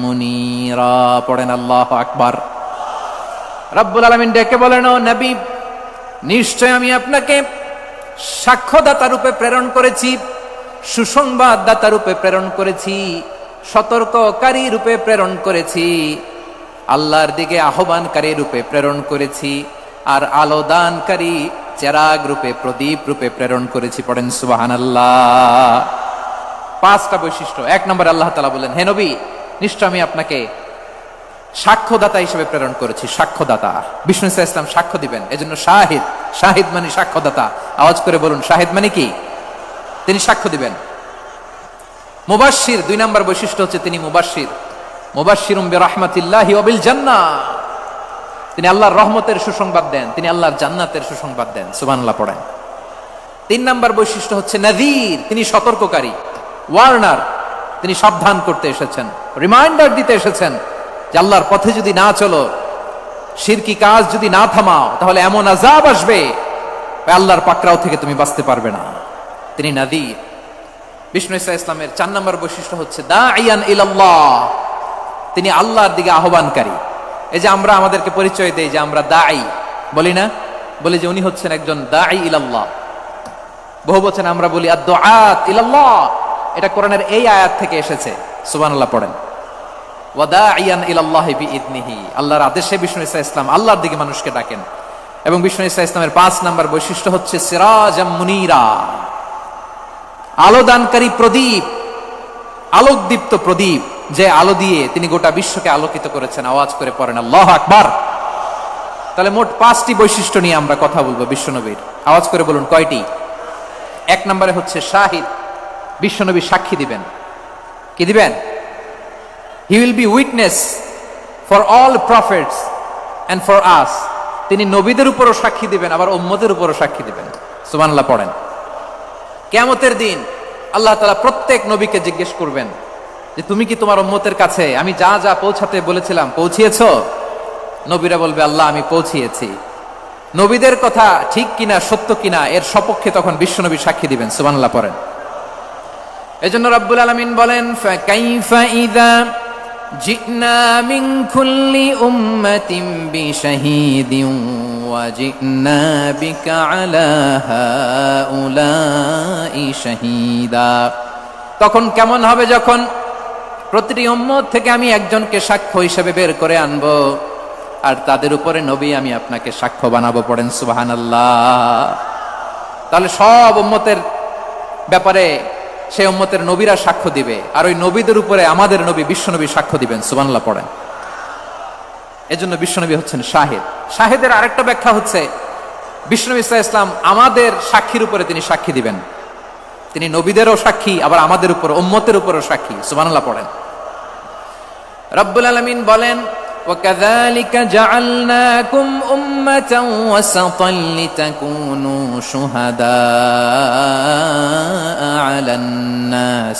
মুনীরা। পড়েন আল্লাহু আকবার। রব্বুল আলামিন ডেকে বলেন, ও নবী, নিশ্চয় আমি আপনাকে সাক্ষ্যদাতা রূপে প্রেরণ করেছি, সুসংবাদদাতা রূপে প্রেরণ করেছি, সতর্ককারী রূপে প্রেরণ করেছি, আল্লাহর দিকে আহ্বানকারী রূপে প্রেরণ করেছি, আর আলোদানকারী চেরাগ রূপে, প্রদীপ রূপে প্রেরণ করেছি। পড়েন সুবহানাল্লাহ। 5টা বৈশিষ্ট্য। 1 নম্বরে আল্লাহ তাআলা বলেন, হে নবী, নিশ্চয় আমি আপনাকে সাক্ষ্যদাতা হিসেবে প্রেরণ করেছি। সাক্ষ্যদাতা, বিষ্ণু ইসা ইসলাম সাক্ষ্য দিবেন, এজন্য শাহিদ। শাহিদ মানে সাক্ষ্যদাতা। আওয়াজ করে বলুন, শাহিদ মানে কি? তিনি সাক্ষ্য দিবেন। মুবাশশির, 2 নম্বর বৈশিষ্ট্য হচ্ছে তিনি মুবাশশির। মুবাশশিরুম বিরাহমাতিল্লাহি ওয়া বিল জান্নাহ। তিনি আল্লাহর রহমতের সুসংবাদ দেন, তিনি আল্লাহর জান্নাতের সুসংবাদ দেন। সুবহানাল্লাহ পড়েন। 3 নম্বর বৈশিষ্ট্য হচ্ছে নাযীর, তিনি সতর্ককারী, ওয়ার্নার। তিনি সাবধান করতে এসেছেন, রিমাইন্ডার দিতে এসেছেন যে আল্লাহর পথে যদি না চলো, শিরকি কাজ যদি না থামাও, তাহলে এমন আযাব আসবে আল্লাহর পাকড়াও থেকে তুমি বাঁচতে পারবে না। তিনি নাযীর। বিষ্ণু ইসা ইসলামের 4 নম্বর বৈশিষ্ট্য হচ্ছে দাঈয়ান ইলাল্লাহ, তিনি আল্লাহর দিকে আহ্বানকারী। এই যে আমরা আমাদেরকে পরিচয় দেই যে আমরা দাঈ, বলি না? বলি যে উনি হচ্ছেন একজন দাঈ ইলাল্লাহ। বহু বচনে আমরা বলি আদ-দুআত ইলাল্লাহ। এটা কোরআনের এই আয়াত থেকে এসেছে। সুবহানাল্লাহ পড়েন। ওয়া দাঈয়ান ইলাল্লাহি বিইذনিহি, আল্লাহর আদেশে বিষ্ণু ইসা ইসলাম আল্লাহর দিকে মানুষকে ডাকেন। এবং বিষ্ণু ইসা ইসলামের 5 নম্বর বৈশিষ্ট্য হচ্ছে সিরাজাম মুনীরা, আলোদানকারী প্রদীপ, আলোকদীপ্ত প্রদীপ, যে আলো দিয়ে তিনি গোটা বিশ্বকে আলোকিত করেছেন। আওয়াজ করে পড়েন আল্লাহু আকবার। তাহলে মোট 5টি বৈশিষ্ট্য নিয়ে আমরা কথা বলবো বিশ্বনবীর। আওয়াজ করে বলুন কয়টি? 1 নম্বরে হচ্ছে শাহিদ, বিশ্বনবী সাক্ষী দিবেন। কি দিবেন? He will be witness for all prophets and for us. তিনি নবীদের উপরও সাক্ষী দিবেন, আবার উম্মতের উপরও সাক্ষী দিবেন। সুবহানাল্লাহ পড়েন। কিয়ামতের দিন আল্লাহ তাআলা প্রত্যেক নবীকে জিজ্ঞেস করবেন যে তুমি কি তোমার উম্মতের কাছে আমি যা যা পৌঁছাতে বলেছিলাম পৌঁছিয়েছো? নবীরা বলবে আল্লাহ আমি পৌঁছিয়েছি। নবীদের কথা ঠিক কিনা, সত্য কিনা, এর সপক্ষে তখন বিশ্বনবী সাক্ষী দিবেন। সুবহানাল্লাহ পড়েন। এজন্য রব্বুল আলামিন বলেন, ফাকাইফা ইযা জিনা মিন কুল্লি উম্মাতিন বিশাহীদিন ওয়া জিনা বিকা আলা হাউলাই শাহীদা। তখন কেমন হবে যখন প্রতিটি উম্মত থেকে আমি একজনকে সাক্ষ্য হিসেবে বের করে আনবো, আর তাদের উপরে নবী আমি আপনাকে সাক্ষ্য বানাবো। পড়েন সুবহানাল্লাহ। তাহলে সব উম্মতের ব্যাপারে সেই উম্মতের নবীরা সাক্ষ্য দিবে, আর ওই নবীদের উপরে আমাদের নবী বিশ্বনবী সাক্ষ্য দিবেন। সুবহানাল্লাহ পড়েন। এজন্য বিশ্বনবী হচ্ছেন শাহিদ। শাহিদের আরেকটা ব্যাখ্যা হচ্ছে, বিশ্বনবী সাল্লাল্লাহু আলাইহি ওয়াসাল্লাম আমাদের সাক্ষীর উপরে তিনি সাক্ষী দিবেন। তিনি নবীদেরও সাক্ষী, আবার আমাদের উপর উম্মতের উপরও সাক্ষী। সুবহানাল্লাহ পড়েন। রব্বুল আলামিন বলেন, وَكَذَلِكَ جَعَلْنَاكُمْ أُمَّةً وَسَطًا لِتَكُونُوا شُهَدَاءَ عَلَى النَّاسِ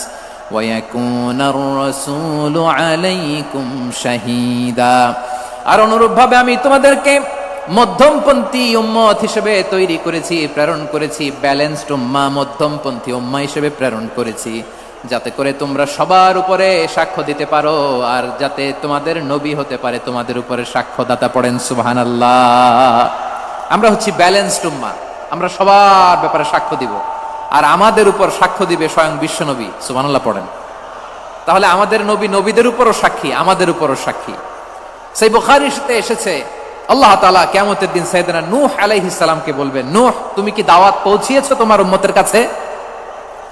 وَيَكُونَ الرَّسُولُ عَلَيْكُمْ شَهِيدًا। আর অনুরূপভাবে আমি তোমাদেরকে মধ্যমপন্থী উম্মত হিসেবে তৈরি করেছি, প্রেরণ করেছি। ব্যালেন্সড উম্মাহ, মধ্যমপন্থী উম্মাহ হিসেবে প্রেরণ করেছি, যাতে করে তোমরা সবার উপরে সাক্ষ্য দিতে পারো, আর যাতে তোমাদের নবী হতে পারে তোমাদের উপরে সাক্ষ্যদাতা। পড়েন সুবহানাল্লাহ। আমরা হচ্ছি ব্যালেন্সড উম্মাহ, আমরা সবার ব্যাপারে সাক্ষ্য দিব, আর আমাদের উপর সাক্ষ্য দিবে স্বয়ং বিশ্বনবী। সুবহানাল্লাহ পড়েন। তাহলে আমাদের নবী নবীদের উপরও সাক্ষী, আমাদের উপরও সাক্ষী। সেই বুখারীতে এসেছে, আল্লাহ তাআলা কিয়ামতের দিন সাইয়েদনা নূহ আলাইহিস সালামকে বলবেন, নূহ তুমি কি দাওয়াত পৌঁছিয়েছো তোমার উম্মতের কাছে?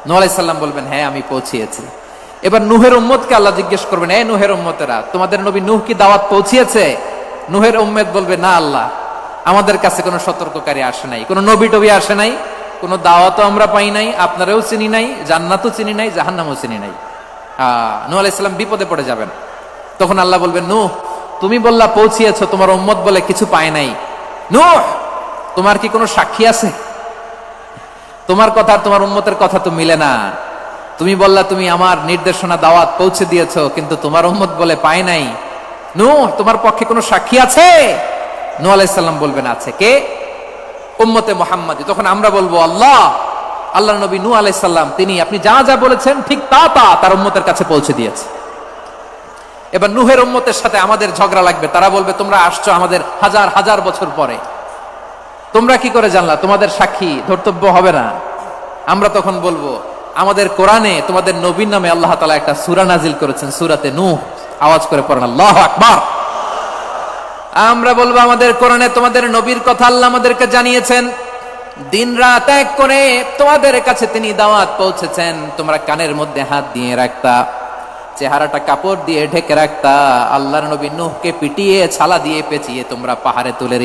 নূহ আলাইহিস সালাম বলবেন, হ্যাঁ আমি পৌঁছিয়েছি। এবার নূহের উম্মতকে আল্লাহ জিজ্ঞেস করবেন, এই নূহের উম্মতেরা, তোমাদের নবী নূহ কি দাওয়াত পৌঁছিয়েছে? নূহের উম্মত বলবে, না আল্লাহ, আমাদের কাছে কোনো সতর্ককারী আসে নাই, কোনো নবী টবি আসে নাই, কোনো দাওয়াতও আমরা পাই নাই, আপনারাও চিনি নাই, জান্নাতও চিনি নাই, জাহান্নামও চিনি নাই। নূহ আলাইহিস সালাম বিপদে পড়ে যাবেন। তখন আল্লাহ বলবেন, নূহ তুমি বললা পৌঁছিয়েছো, তোমার উম্মত বলে কিছু পায় নাই। নূহ তোমার কি কোনো সাক্ষী আছে? তোমার কথা আর তোমার উম্মতের কথা তো মিলে না। তুমি বললা তুমি আমার নির্দেশনা দাওয়াত পৌঁছে দিয়েছো, কিন্তু তোমার উম্মত বলে পায় নাই। নূহ তোমার পক্ষে কোনো সাক্ষী আছে? নূহ আলাইহিস সালাম বলবেন, আছে। কে? উম্মতে মুহাম্মাদী। তখন আমরা বলবো, আল্লাহ, আল্লাহর নবী নূহ আলাইহিস সালাম তিনি আপনি যা যা বলেছেন ঠিক তা তা তার উম্মতের কাছে পৌঁছে দিয়েছে। এবার নূহের উম্মতের সাথে আমাদের ঝগড়া লাগবে। তারা বলবে, তোমরা আসছো আমাদের হাজার হাজার বছর পরে, তোমরা কি করে জানলা? তোমাদের সাক্ষী ধর্তব্য হবে না। আমরা তখন বলবো, আমাদের কোরআনে তোমাদের নবীর নামে আল্লাহ তাআলা একটা সূরা নাজিল করেছেন, সূরাতে নূহ। আওয়াজ করে পড়েন আল্লাহু আকবার। আমরা বলবো, আমাদের কোরআনে তোমাদের নবীর কথা আল্লাহ আমাদেরকে জানিয়েছেন, দিন রাত এক করে তোমাদের কাছে তিনি দাওয়াত পৌঁছেছেন। তোমরা কানের মধ্যে হাত দিয়ে রাখতা, চেহারাটা কাপড় দিয়ে ঢেকে রাখতা, আল্লাহর নবী নূহকে পিটিয়ে ছালা দিয়ে পেঁচিয়ে তোমরা পাহাড়ে তুলে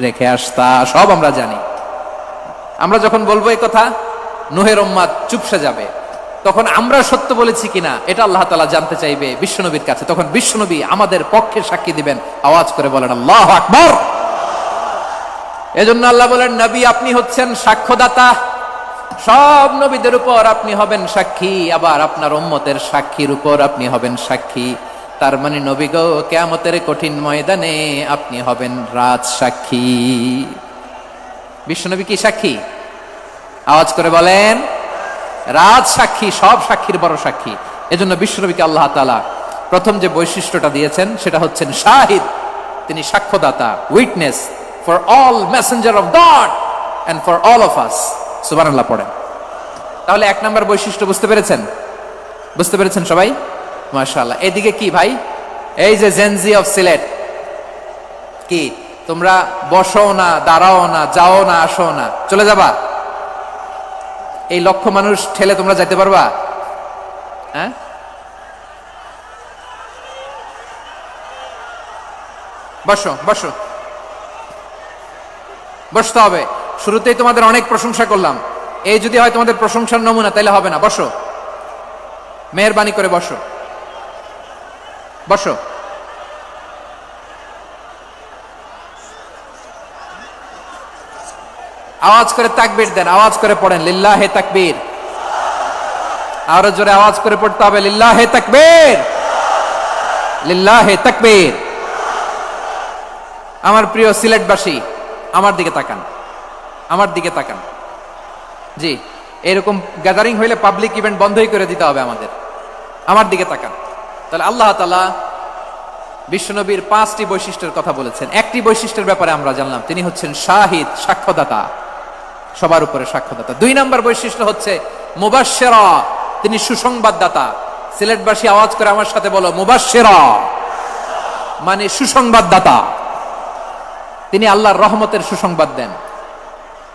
রেখে আসতা। সব আমরা জানি। আমরা যখন বলবো এই কথা, নূহের উম্মত চুপসে যাবে। তখন আমরা সত্য বলেছি কিনা এটা আল্লাহ তাআলা জানতে চাইবে বিশ্বনবীর কাছে। তখন বিশ্বনবী আমাদের পক্ষে সাক্ষী দিবেন। আওয়াজ করে বলেন আল্লাহু আকবার। এজন্য আল্লাহ বলেন, নবী আপনি হচ্ছেন সাক্ষ্যদাতা, সব নবীদের উপর আপনি হবেন সাক্ষী, আবার আপনার উম্মতের সাক্ষীর উপর আপনি হবেন সাক্ষী। তার মানে নবী গো, কিয়ামতের কঠিন ময়দানে আপনি হবেন রাজ সাক্ষী। বিশ্বনবী কি সাক্ষী? আওয়াজ করে বলেন, রাজ সাক্ষী, সব সাক্ষীর বড় সাক্ষী। এজন্য বিশ্বনবীকে আল্লাহ তাআলা প্রথম যে বৈশিষ্ট্যটা দিয়েছেন সেটা হচ্ছেন শাহিদ। তিনি সাক্ষ্যদাতা, witness for all messenger of God and for all of us. সুবহানাল্লাহ পড়েন। তাহলে এক নাম্বার বৈশিষ্ট্য বুঝতে পেরেছেন? বুঝতে পেরেছেন সবাই? মাশাআল্লাহ। এদিকে কি ভাই, এই যে জেনজি অফ সিলেট, কি তোমরা বসো না, দাঁড়াও না, যাও না, আসো না, চলে যাবা? এই লক্ষ মানুষ ঠেলে তোমরা যাইতে পারবা? হ্যাঁ, বসো বসো, বসতে হবে। শুরুতেই তোমাদের অনেক প্রশংসা করলাম, এই যদি হয় তোমাদের প্রশংসার নমুনা, তাইলে হবে না। বসো, মেহেরবানি করে বসো, বসো। আওয়াজ করে তাকবীর দেন, আওয়াজ করে পড়েন লিল্লাহে তাকবীর। আরো জোরে আওয়াজ করে পড়তে হবে, লিল্লাহে তাকবীর, লিল্লাহে তাকবীর। আমার প্রিয় সিলেটবাসী, আমার দিকে তাকান, আমার দিকে তাকান। জি, এরকম গ্যাদারিং হইলে পাবলিক ইভেন্ট বন্ধই করে দিতে হবে আমাদের। আমার দিকে তাকান। তাহলে আল্লাহ তাআলা বিশ্বনবীর 5টি বৈশিষ্ট্যের কথা বলেছেন। একটি বৈশিষ্ট্যের ব্যাপারে আমরা জানলাম, তিনি হচ্ছেন শাহিদ, সাক্ষ্যদাতা, সবার উপরে সাক্ষ্যদাতা। 2 নম্বর বৈশিষ্ট্য হচ্ছে মুবাশশিরা, তিনি সুসংবাদদাতা। সিলেটবাসী আওয়াজ করে আমার সাথে বলো, মুবাশশিরা, মানে সুসংবাদদাতা। তিনি আল্লাহর রহমতের সুসংবাদ দেন,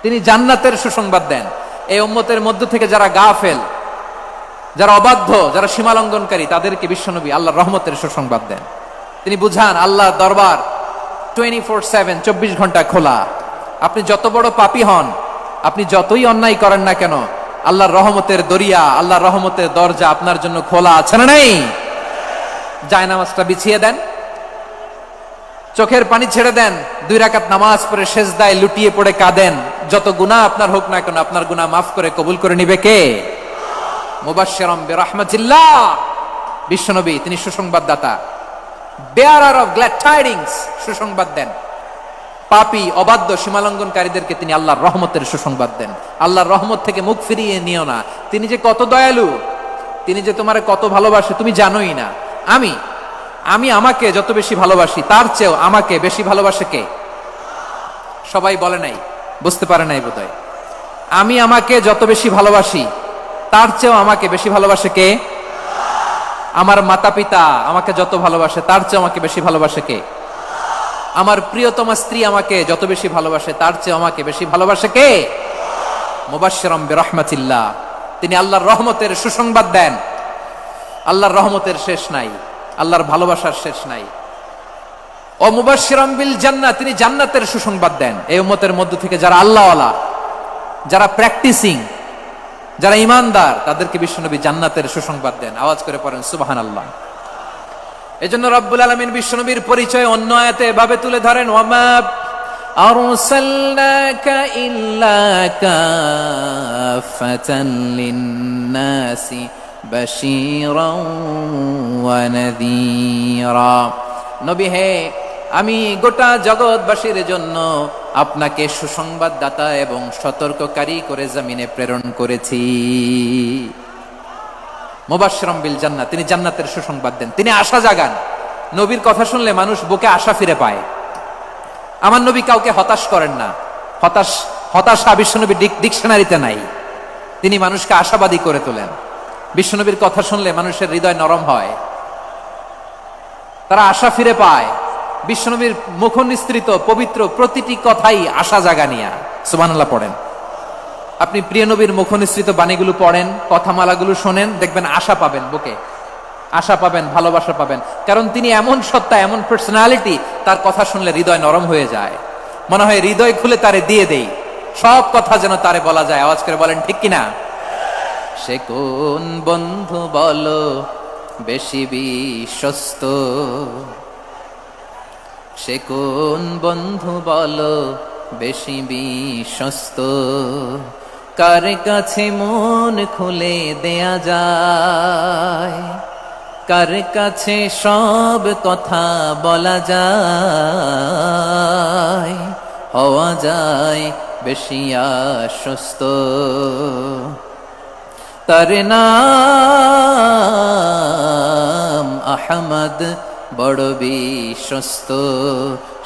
তিনি জান্নাতের সুসংবাদ দেন। এই উম্মতের মধ্য থেকে যারা গাফেল, যারা অবাধ্য, যারা সীমালঙ্ঘনকারী, তাদেরকে বিশ্বনবী আল্লাহর রহমতের সুসংবাদ দেন। তিনি বুঝান আল্লাহর দরবার 24/7, 24 ঘন্টা খোলা। আপনি যত বড় পাপী হন, আপনি যতই অন্যায় করেন না কেন, আল্লাহর রহমতের দরিয়া, আল্লাহর রহমতের দরজা আপনার জন্য খোলা আছে না নেই? জায়নামাজটা বিছিয়ে দেন, চোখের পানি ছেড়ে দেন, 2 রাকাত নামাজ পড়ে সেজদায় লুটিয়ে পড়ে কাঁদেন। যত গুনাহ আপনার হোক না কেন, আপনার গুনাহ মাফ করে কবুল করে নিবে কে? মুবাশশিরাম বিরাহমাতিল্লাহ। বিশ্বনবী তিনি সুসংবাদদাতা, বেয়ারার অফ গ্ল্যাড টাইডিংস, সুসংবাদ দেন। পাপী, অবাধ্য, সীমালঙ্ঘনকারীদেরকে তিনি আল্লাহর রহমতের সুসংবাদ দেন। আল্লাহর রহমত থেকে মুখ ফিরিয়ে নিও না। তিনি যে কত দয়ালু, তিনি যে তোমারে কত ভালোবাসে তুমি জানোই না। আমি আমাকে যত বেশি ভালোবাসি, তার চেয়েও আমাকে বেশি ভালোবাসে কে? সবাই বলে নাই, বুঝতে পারে নাই বোধহয়। আমি আমাকে যত বেশি ভালোবাসি, তার চেয়েও আমাকে বেশি ভালোবাসে কে? আমার মাতা পিতা আমাকে যত ভালোবাসে, তার চেয়ে আমাকে বেশি ভালোবাসে কে? আমার প্রিয়তমা স্ত্রী আমাকে যত বেশি ভালোবাসে, তার চেয়ে আমাকে বেশি ভালোবাসে কে? মুবাশশিরাম বিরাহমাতিল্লাহ। তিনি আল্লাহর রহমতের সুসংবাদ দেন। আল্লাহর রহমতের শেষ নাই, আল্লাহর ভালোবাসার শেষ নাই। ও মুবাশশিরাম বিল জান্নাহ, তিনি জান্নাতের সুসংবাদ দেন। এই উম্মতের মধ্য থেকে যারা আল্লাহওয়ালা, যারা প্র্যাকটিসিং, যারা ইমানদার, তাদেরকে বিশ্বনবী জান্নাতের সুসংবাদ দেন। আওয়াজ করে পড়েন সুবহানাল্লাহ। এজন্য রব্বুল আলামিন বিশ্বনবীর পরিচয় অন্য আয়াতে এভাবে তুলে ধরেন, ওয়ামা আরসালনাকা ইল্লা কাফাতান লিন্নাসি বাশীরাও ওয়া নাযীরা। নবী হে, আমি গোটা জগৎবাসীর জন্য আপনাকে সুসংবাদদাতা এবং সতর্ককারী করে জমিনে প্রেরণ করেছি। মুবাশশিরাম বিল জান্নাহ, তিনি জান্নাতের সুসংবাদ দেন, তিনি আশা জাগান। নবীর কথা শুনলে মানুষ বুকে আশা ফিরে পায়। আমার নবী কাউকে হতাশ করেন না। হতাশা বিশ্বনবী ডিকশনারিতে নাই। তিনি মানুষকে আশাবাদী করে তোলেন। বিশ্বনবীর কথা শুনলে মানুষের হৃদয় নরম হয়, তারা আশা ফিরে পায়। বিশ্বনবীর মুখ নিঃসৃত পবিত্র প্রতিটি কথাই আশা জাগানিয়া। সুবহানাল্লাহ পড়েন। আপনি প্রিয় নবীর মুখ নিঃসৃত বাণীগুলো পড়েন, কথামালাগুলো শোনেন, দেখবেন আশা পাবেন, বুকে আশা পাবেন, ভালোবাসা পাবেন। কারণ তিনি এমন সত্তা, এমন পার্সোনালিটি, তার কথা শুনলে হৃদয় নরম হয়ে যায়। মনে হয় হৃদয় খুলে তারে দিয়ে দেই, সব কথা যেন তারে বলা যায়। আওয়াজ করে বলেন ঠিক কিনা? সে কোন বন্ধু বলো বেশি বিশ্বস্ত? সে কোন বন্ধু বলো বেশি বিশ্বস্ত? কার কাছে মন খুলে দেয়া যায়, কার কাছে সব কথা বলা যায়, হওয়া যায় বেশি আশ্বস্ত। তার নাম আহমদ, বড় বিশ্বস্ত।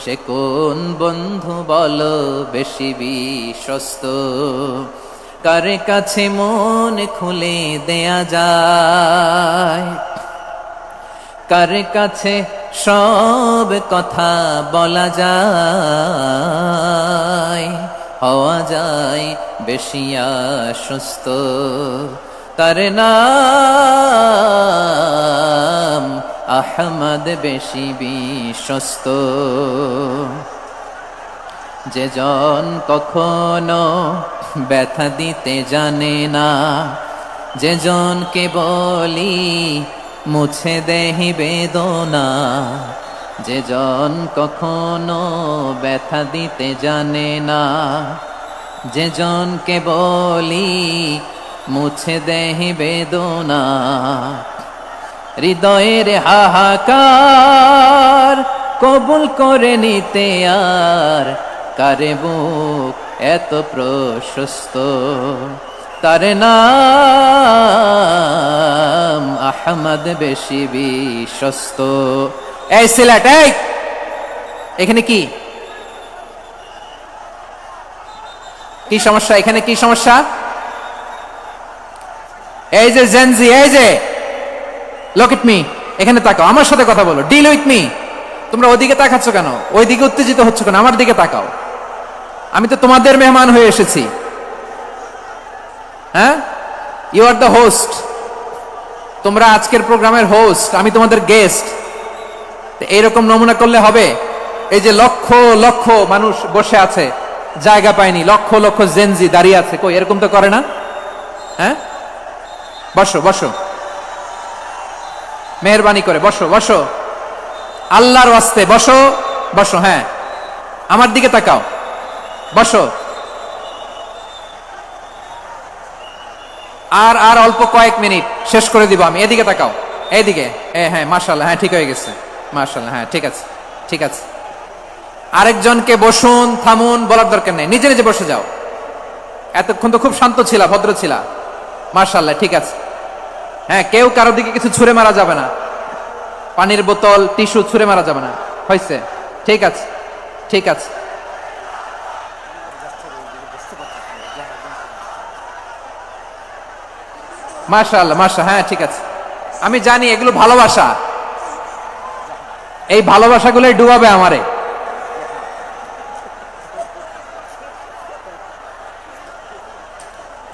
সে কোন বন্ধু বলো বেশি বিশ্বস্ত? কার কাছে মন খুলে দেয়া যায়, কার কাছে সব কথা বলা যায়, হওয়া যায় বেশি আশ্বস্ত। তার নাম আহমদ, বেশি বিশ্বস্ত। যে জন কখনো ব্যথা দিতে জানে না, যে জনকে বলি মুছে দেহি বেদনা, যে জন কখনো ব্যথা দিতে জানে না, যে জনকে বলি মুছে দেহি বেদনা, হৃদয়ের হাহাকার কবুল করে নিতে আর কারে বুক এত প্রশস্ত। তার নাম আহমদ, বেশি বিশ্বস্ত। এই সিলেট, এই এখানে কি কি সমস্যা? এখানে কি সমস্যা? এই যে জেনজি, এই যে লুক এট মি, এখানে তাকাও, আমার সাথে কথা বলো, ডিল উইথ মি। তোমরা ওইদিকে তাকাচ্ছ কেন? ওইদিকে উত্তেজিত হচ্ছ কেন? আমার দিকে তাকাও, আমি তো তোমাদের মেহমান হয়ে এসেছি। হ্যাঁ, ইউ আর দ্য হোস্ট, তোমরা আজকের প্রোগ্রামের হোস্ট, আমি তোমাদের গেস্ট। এইরকম নমুনা করলে হবে? এই যে লক্ষ লক্ষ মানুষ বসে আছে, জায়গা পায়নি, লক্ষ লক্ষ জেনজি দাঁড়িয়ে আছে, কই এরকম তো করে না? হ্যাঁ, বসো বসো, মেহরবানি করে বসো বসো, আল্লাহর ওয়াস্তে বসো বসো। হ্যাঁ, আমার দিকে তাকাও, বসো। আর আর অল্প কয়েক মিনিট, শেষ করে দিব আমি। এদিকে তাকাও, এইদিকে। হ্যাঁ, মাশাআল্লাহ, হ্যাঁ ঠিক হয়ে গেছে, মাশাআল্লাহ, হ্যাঁ ঠিক আছে, ঠিক আছে। আরেকজনকে বসুন, থামুন বলার দরকার নেই, নিজে নিজে বসে যাও। এতক্ষণ তো খুব শান্ত ছিলা, ভদ্র ছিলা, মাশাআল্লাহ, ঠিক আছে। হ্যাঁ, কেউ কারো দিকে কিছু ছুঁড়ে মারা যাবে না, পানির বোতল, টিস্যু ছুঁড়ে মারা যাবে না, হয়েছে? ঠিক আছে, ঠিক আছে। মাশাআল্লাহ, মাশাআল্লাহ, হ্যাঁ ঠিক আছে। আমি জানি এগুলো ভালোবাসা, এই ভালোবাসাগুলোই ডুবাবে আমারে।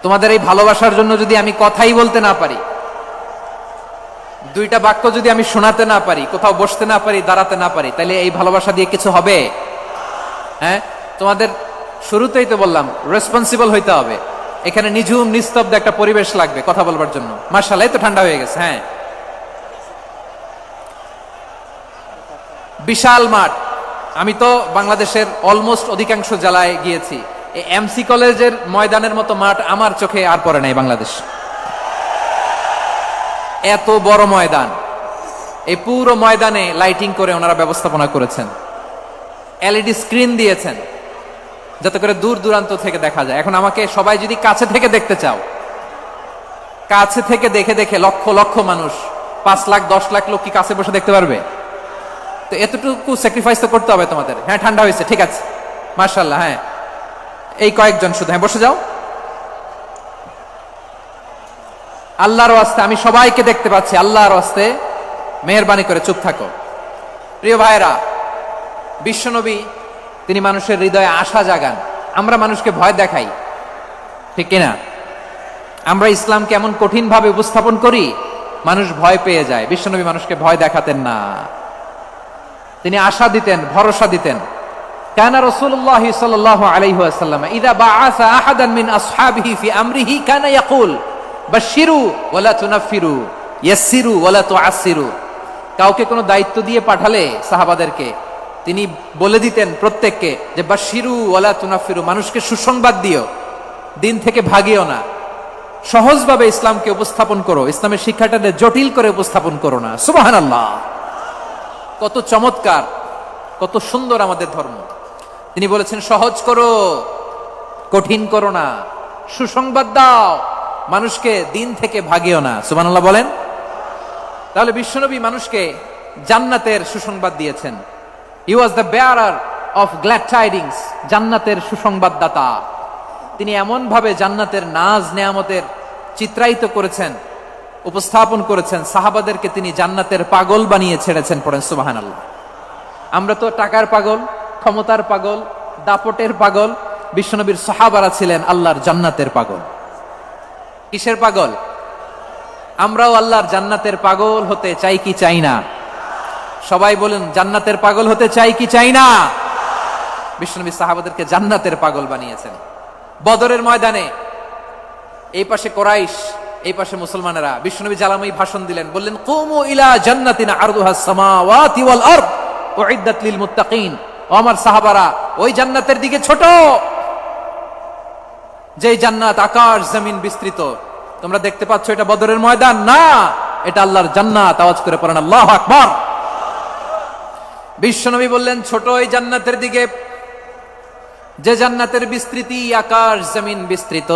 তোমাদের এই ভালোবাসার জন্য যদি আমি কথাই বলতে না পারি, দুইটা বাক্য যদি আমি শোনাতে না পারি, কোথাও বসতে না পারি, দাঁড়াতে না পারি, তাহলে এই ভালোবাসা দিয়ে কিছু হবে? হ্যাঁ, তোমাদের শুরুতেই তো বললাম রেসপন্সিবল হইতে হবে। এখানে নিঝুম নিস্তব্ধ একটা পরিবেশ লাগবে কথা বলবার জন্য। মাশাআল্লাহ, এই তো ঠান্ডা হয়ে গেছে। হ্যাঁ, বিশাল মাঠ। আমি তো বাংলাদেশের অলমোস্ট অধিকাংশ জেলায় গিয়েছি, এই এমসি কলেজের ময়দানের মতো মাঠ আমার চোখে আর পড়ে নাই বাংলাদেশ। এত বড় ময়দান, এই পুরো ময়দানে লাইটিং করে ওনারা ব্যবস্থাপনা করেছেন, এলইডি স্ক্রিন দিয়েছেন যাতে করে দূর দূরান্ত থেকে দেখা যায়। এখন আমাকে সবাই যদি কাছে থেকে দেখতে চাও, কাছে থেকে দেখে দেখে লক্ষ লক্ষ মানুষ, 5 লাখ 10 লাখ লোক কি কাছে বসে দেখতে পারবে? তো এতটুকু স্যাক্রিফাইস তো করতে হবে তোমাদের। হ্যাঁ, ঠান্ডা হয়েছে, ঠিক আছে, মাশাআল্লাহ। হ্যাঁ, এই কয়েকজন শুধু, হ্যাঁ বসে যাও। আল্লাহর ওয়াস্তে আমি সবাইকে দেখতে পাচ্ছি, আল্লাহর ওয়াস্তে মেহেরবানি করে চুপ থাকো। প্রিয় ভাইরা, বিশ্বনবী তিনি মানুষের হৃদয়ে আশা জাগান। আমরা মানুষকে ভয় দেখাই, ঠিক কিনা? আমরা ইসলামকে এমন কঠিন ভাবে উপস্থাপন করি, মানুষ ভয় পেয়ে যায়। বিশ্বনবী মানুষকে ভয় দেখাতেন না, তিনি আশা দিতেন, ভরসা দিতেন। কানা রাসূলুল্লাহ সাল্লাল্লাহু আলাইহি ওয়াসাল্লাম ইযা বাআসা আহাদান মিন আসহাবিহি ফি আমরিহি কানা ইয়াকুল বাশশিরু ওয়ালা তুনাফিরু ইয়াসসিরু ওয়ালা তুআসসিরু। কাউকে কোনো দায়িত্ব দিয়ে পাঠালে সাহাবাদেরকে তিনি বলে দিতেন প্রত্যেককে যে বাশশিরু ওয়ালা তুনাফিরু, মানুষকে সুসংবাদ দিও, দিন থেকে ভাগিও না, সহজভাবে ইসলামকে উপস্থাপন করো, ইসলামের শিক্ষাটাকে জটিল করে উপস্থাপন করো না। সুবহানাল্লাহ, কত চমৎকার, কত সুন্দর আমাদের ধর্ম। তিনি বলেছেন সহজ করো, কঠিন করো না, সুসংবাদ দাও, মানুষকে দিন থেকে ভাগিও না। সুবহানাল্লাহ বলেন। তাহলে বিশ্বনবী মানুষকে জান্নাতের সুসংবাদ দিয়েছেন। He was the bearer of glad tidings, জান্নাতের সুসংবাদদাতা। তিনি এমন ভাবে জান্নাতের নাজ নেয়ামতের চিত্রায়িত করেছেন, উপস্থাপন করেছেন, সাহাবাদেরকে তিনি জান্নাতের পাগল বানিয়ে ছেড়েছেন। পড়েন সুবহানাল্লাহ। আমরা তো টাকার পাগল, ক্ষমতার পাগল, দাপটের পাগল। বিশ্বনবীর সাহাবারা ছিলেন আল্লাহর জান্নাতের পাগল। কিসের পাগল? আমরাও আল্লাহর জান্নাতের পাগল হতে চাই কি চাই না? সবাই বলুন, জান্নাতের পাগল হতে চাই কি চাই না? বিশ্বনবী সাহাবাদেরকে জান্নাতের পাগল বানিয়েছেন। বদরের ময়দানে এই পাশে কোরাইশ, এই পাশে মুসলমানেরা। বিশ্বনবী জালাময়ী ভাষণ দিলেন, বললেন কুমু ইলা জান্নাতিন আরদুহাস সামাওয়াতি ওয়াল আরদ উইদ্দাত লিল মুত্তাকিন। ও আমার সাহাবারা, ওই জান্নাতের দিকে ছোট, যেই জান্নাত আকাশ জমিন বিস্তৃত। তোমরা দেখতে পাচ্ছ এটা বদরের ময়দান না, এটা আল্লাহর জান্নাত। আওয়াজ করে পড়েন আল্লাহু আকবার। বিশ্বনবী বললেন ছোট ওই জান্নাতের দিকে, যে জান্নাতের বিস্তৃতি আকাশ জমিন বিস্তৃত।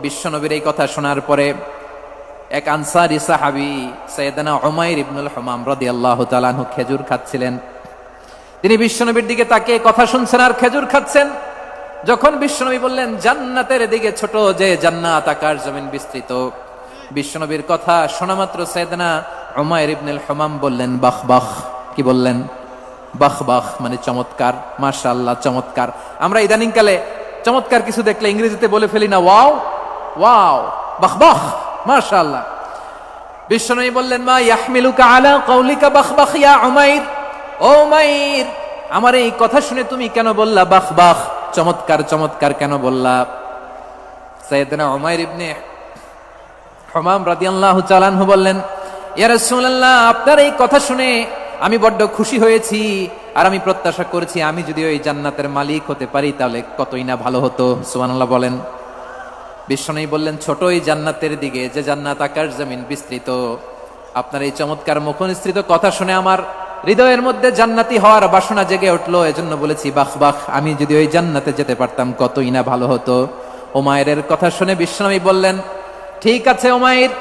বিশ্বনবীর এই কথা শোনার পরে এক আনসারী সাহাবী সাইয়েদনা উমাইর ইবনুল হুমাম রাদিয়াল্লাহু তাআলা আনহু খেজুর খাচ্ছিলেন। তিনি বিশ্বনবীর দিকে তাকিয়ে কথা শুনছেন আর খেজুর খাচ্ছেন। যখন বিশ্বনবী বললেন জান্নাতের দিকে ছোট, যে জান্নাত আকাশ জমিন বিস্তৃত, বিশ্বনবীর কথা শোনা মাত্র সাইয়েদনা উমাইর ইবনুল হুমাম বললেন বাহ বাহ। কি বললেন? বাহ বাহ মানে চমৎকার, মাশাআল্লাহ চমৎকার। আমরা ইদানিং কালে চমৎকার কিছু দেখলে ইংরেজিতে বলে ফেলি না ওয়াও ওয়াও, বাহ বাহ, মাশাআল্লাহ। বিশ্বনবী বললেন মা ইয়াহমিলুকা আলা কাউলিকা বাহ বাহ ইয়া উমাইর। ও উমাইর, আমার এই কথা শুনে তুমি কেন বললা বাহ বাহ, চমৎকার চমৎকার কেন বললা? সাইয়েদনা উমাইর ইবনে হুমাম রাদিয়াল্লাহু তাআলা আনহু বললেন ইয়া রাসূলুল্লাহ, আপনার এই কথা শুনে আমি বড্ড খুশি হয়েছি, আর আমি প্রত্যাশা করেছি আমি যদি ওই জান্নাতের মালিক হতে পারি তাহলে কতই না ভালো হতো। সুবহানাল্লাহ বলেন। বিশ্বনবী বললেন ছোট এই জান্নাতের দিকে, যে জান্নাত আকাশ জমিন বিস্তৃত। আপনার এই চমৎকার মুখনিসৃত কথা শুনে আমার হৃদয়ের মধ্যে জান্নাতি হওয়ার বাসনা জেগে উঠলো, এজন্য বলেছি বাহ বাহ, আমি যদি ওই জান্নাতে যেতে পারতাম কতই না ভালো হতো। উমাইরের কথা শুনে বিশ্বনবী বললেন ঠিক আছে উমাইর,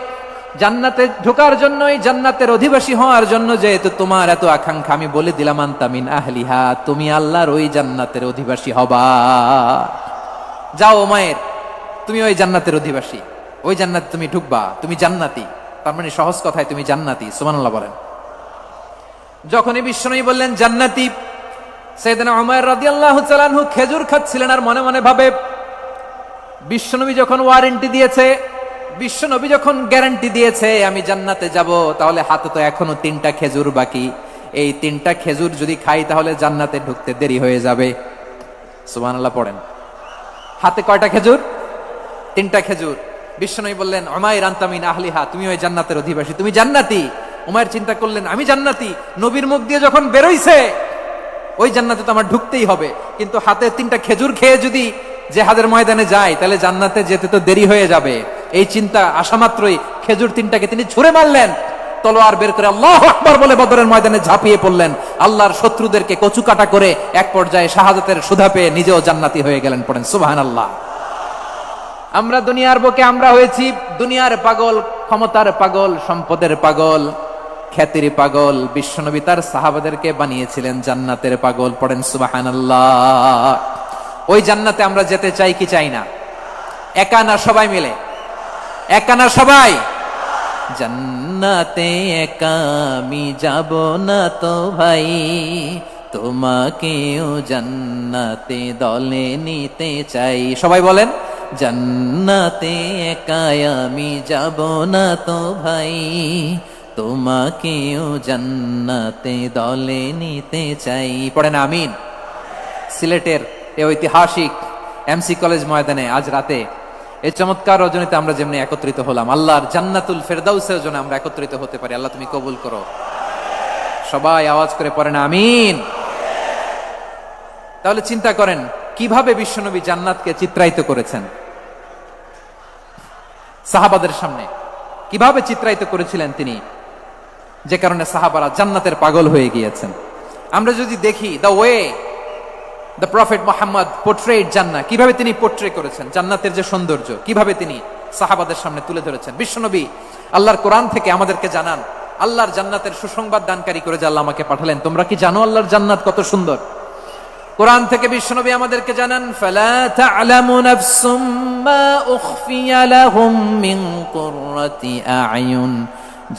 জান্নাতে ঢোকার জন্য, এই জান্নাতের অধিবাসী হওয়ার জন্য যেহেতু তোমার এত আকাঙ্ক্ষা, আমি বলে দিলাম আনতা মিন আহলিহা, তুমি আল্লাহর ওই জান্নাতের অধিবাসী হবা। যাও উমাইর, তুমি ওই জান্নাতের অধিবাসী, ওই জান্নাতে তুমি ঢুকবা, তুমি জান্নাতি। তার মানে সহজ কথায় তুমি জান্নাতি। সুবহানাল্লাহ বলেন। যখনই বিশ্বনবী বললেন জান্নাতি, সাইয়েদনা উমাইর রাদিয়াল্লাহু তাআলা আনহু খেজুর খাচ্ছিলেন আর মনে মনে ভাবে বিশ্বনবী যখন ওয়ারেন্টি দিয়েছে, বিশ্বনবী যখন গ্যারান্টি দিয়েছে আমি জান্নাতে যাব, তাহলে হাতে তো এখনো 3টা খেজুর বাকি। এই 3টা খেজুর যদি খাই তাহলে জান্নাতে ঢুকতে দেরি হয়ে যাবে। সুবহানাল্লাহ পড়েন। হাতে কয়টা খেজুর? 3টা খেজুর। বিশ্বনবী বললেন উমাইর আনতা মিন আহলিহা, তুমি ওই জান্নাতের অধিবাসী, তুমি জান্নাতি। উমাইর চিন্তা করলেন আমি জান্নাতি, নবীর মুখ দিয়ে যখন বেরোইছে ওই জান্নাতে তো আমার ঢুকতেই হবে, কিন্তু হাতে 3টা খেজুর খেয়ে যদি জিহাদের ময়দানে যায় তাহলে জান্নাতে যেতে তো দেরি হয়ে যাবে। এই চিন্তা আসা মাত্রই খেজুর 3টাকে তিনি ছুঁড়ে মারলেন, তলোয়ার বের করে আল্লাহু আকবার বলে বদরের ময়দানে ঝাঁপিয়ে পড়লেন। আল্লাহর শত্রুদেরকে কচুকাটা করে এক পর্যায়ে শাহাদাতের সুধা পেয়ে নিজেও জান্নাতি হয়ে গেলেন। পড়েন সুবহানাল্লাহ। আমরা দুনিয়ার বুকে আমরা হয়েছি দুনিয়ার পাগল, ক্ষমতার পাগল, সম্পদের পাগল, খ্যাতির পাগল। বিশ্বনবী তার সাহাবাদেরকে বানিয়েছিলেন জান্নাতের পাগল। পড়েন সুবহানাল্লাহ। ওই জান্নাতে আমরা যেতে চাই কি চাই না? একা না সবাই মিলে? একা না সবাই? জান্নাতে একা আমি যাব না তো ভাই, তোমাকেও জান্নাতে দলে নিতে চাই। সবাই বলেন জান্নাতে একা আমি যাব না তো ভাই, তোমাকেও জান্নাতে দলে নিতে চাই। পড়েন আমিন। সিলেটের এই ঐতিহাসিক এমসি কলেজ ময়দানে আজ রাতে এই চমৎকার রজনীতে আমরা যেমনি একত্রিত হলাম, আল্লাহর জান্নাতুল ফেরদাউসের জন্য আমরা একত্রিত হতে পারি। আল্লাহ তুমি কবুল করো। সবাই আওয়াজ করে পড়েন আমিন। তাহলে চিন্তা করেন কিভাবে বিশ্বনবী জান্নাতকে চিত্রায়িত করেছেন সাহাবাদের সামনে, কিভাবে চিত্রায়িত করেছিলেন তিনি, যে কারণে সাহাবারা জান্নাতের পাগল হয়ে গিয়েছেন। আমরা যদি দেখি the way the prophet Muhammad portrait জান্নাত, কিভাবে তিনি পোর্ট্রে করেছেন জান্নাতের যে সৌন্দর্য, কিভাবে তিনি সাহাবাদের সামনে তুলে ধরেছেন। বিশ্বনবী আল্লাহর কোরআন থেকে আমাদেরকে জানান, আল্লাহর জান্নাতের সুসংবাদ দানকারী করে যে আল্লাহ আমাকে পাঠালেন। তোমরা কি জানো আল্লাহর জান্নাত কত সুন্দর? কোরআন থেকে বিশ্বনবী আমাদেরকে জানান, ফালা তা'লামু নাফসুম মা উখফিয়া লাহুম মিন কুররাতি আ'য়ুন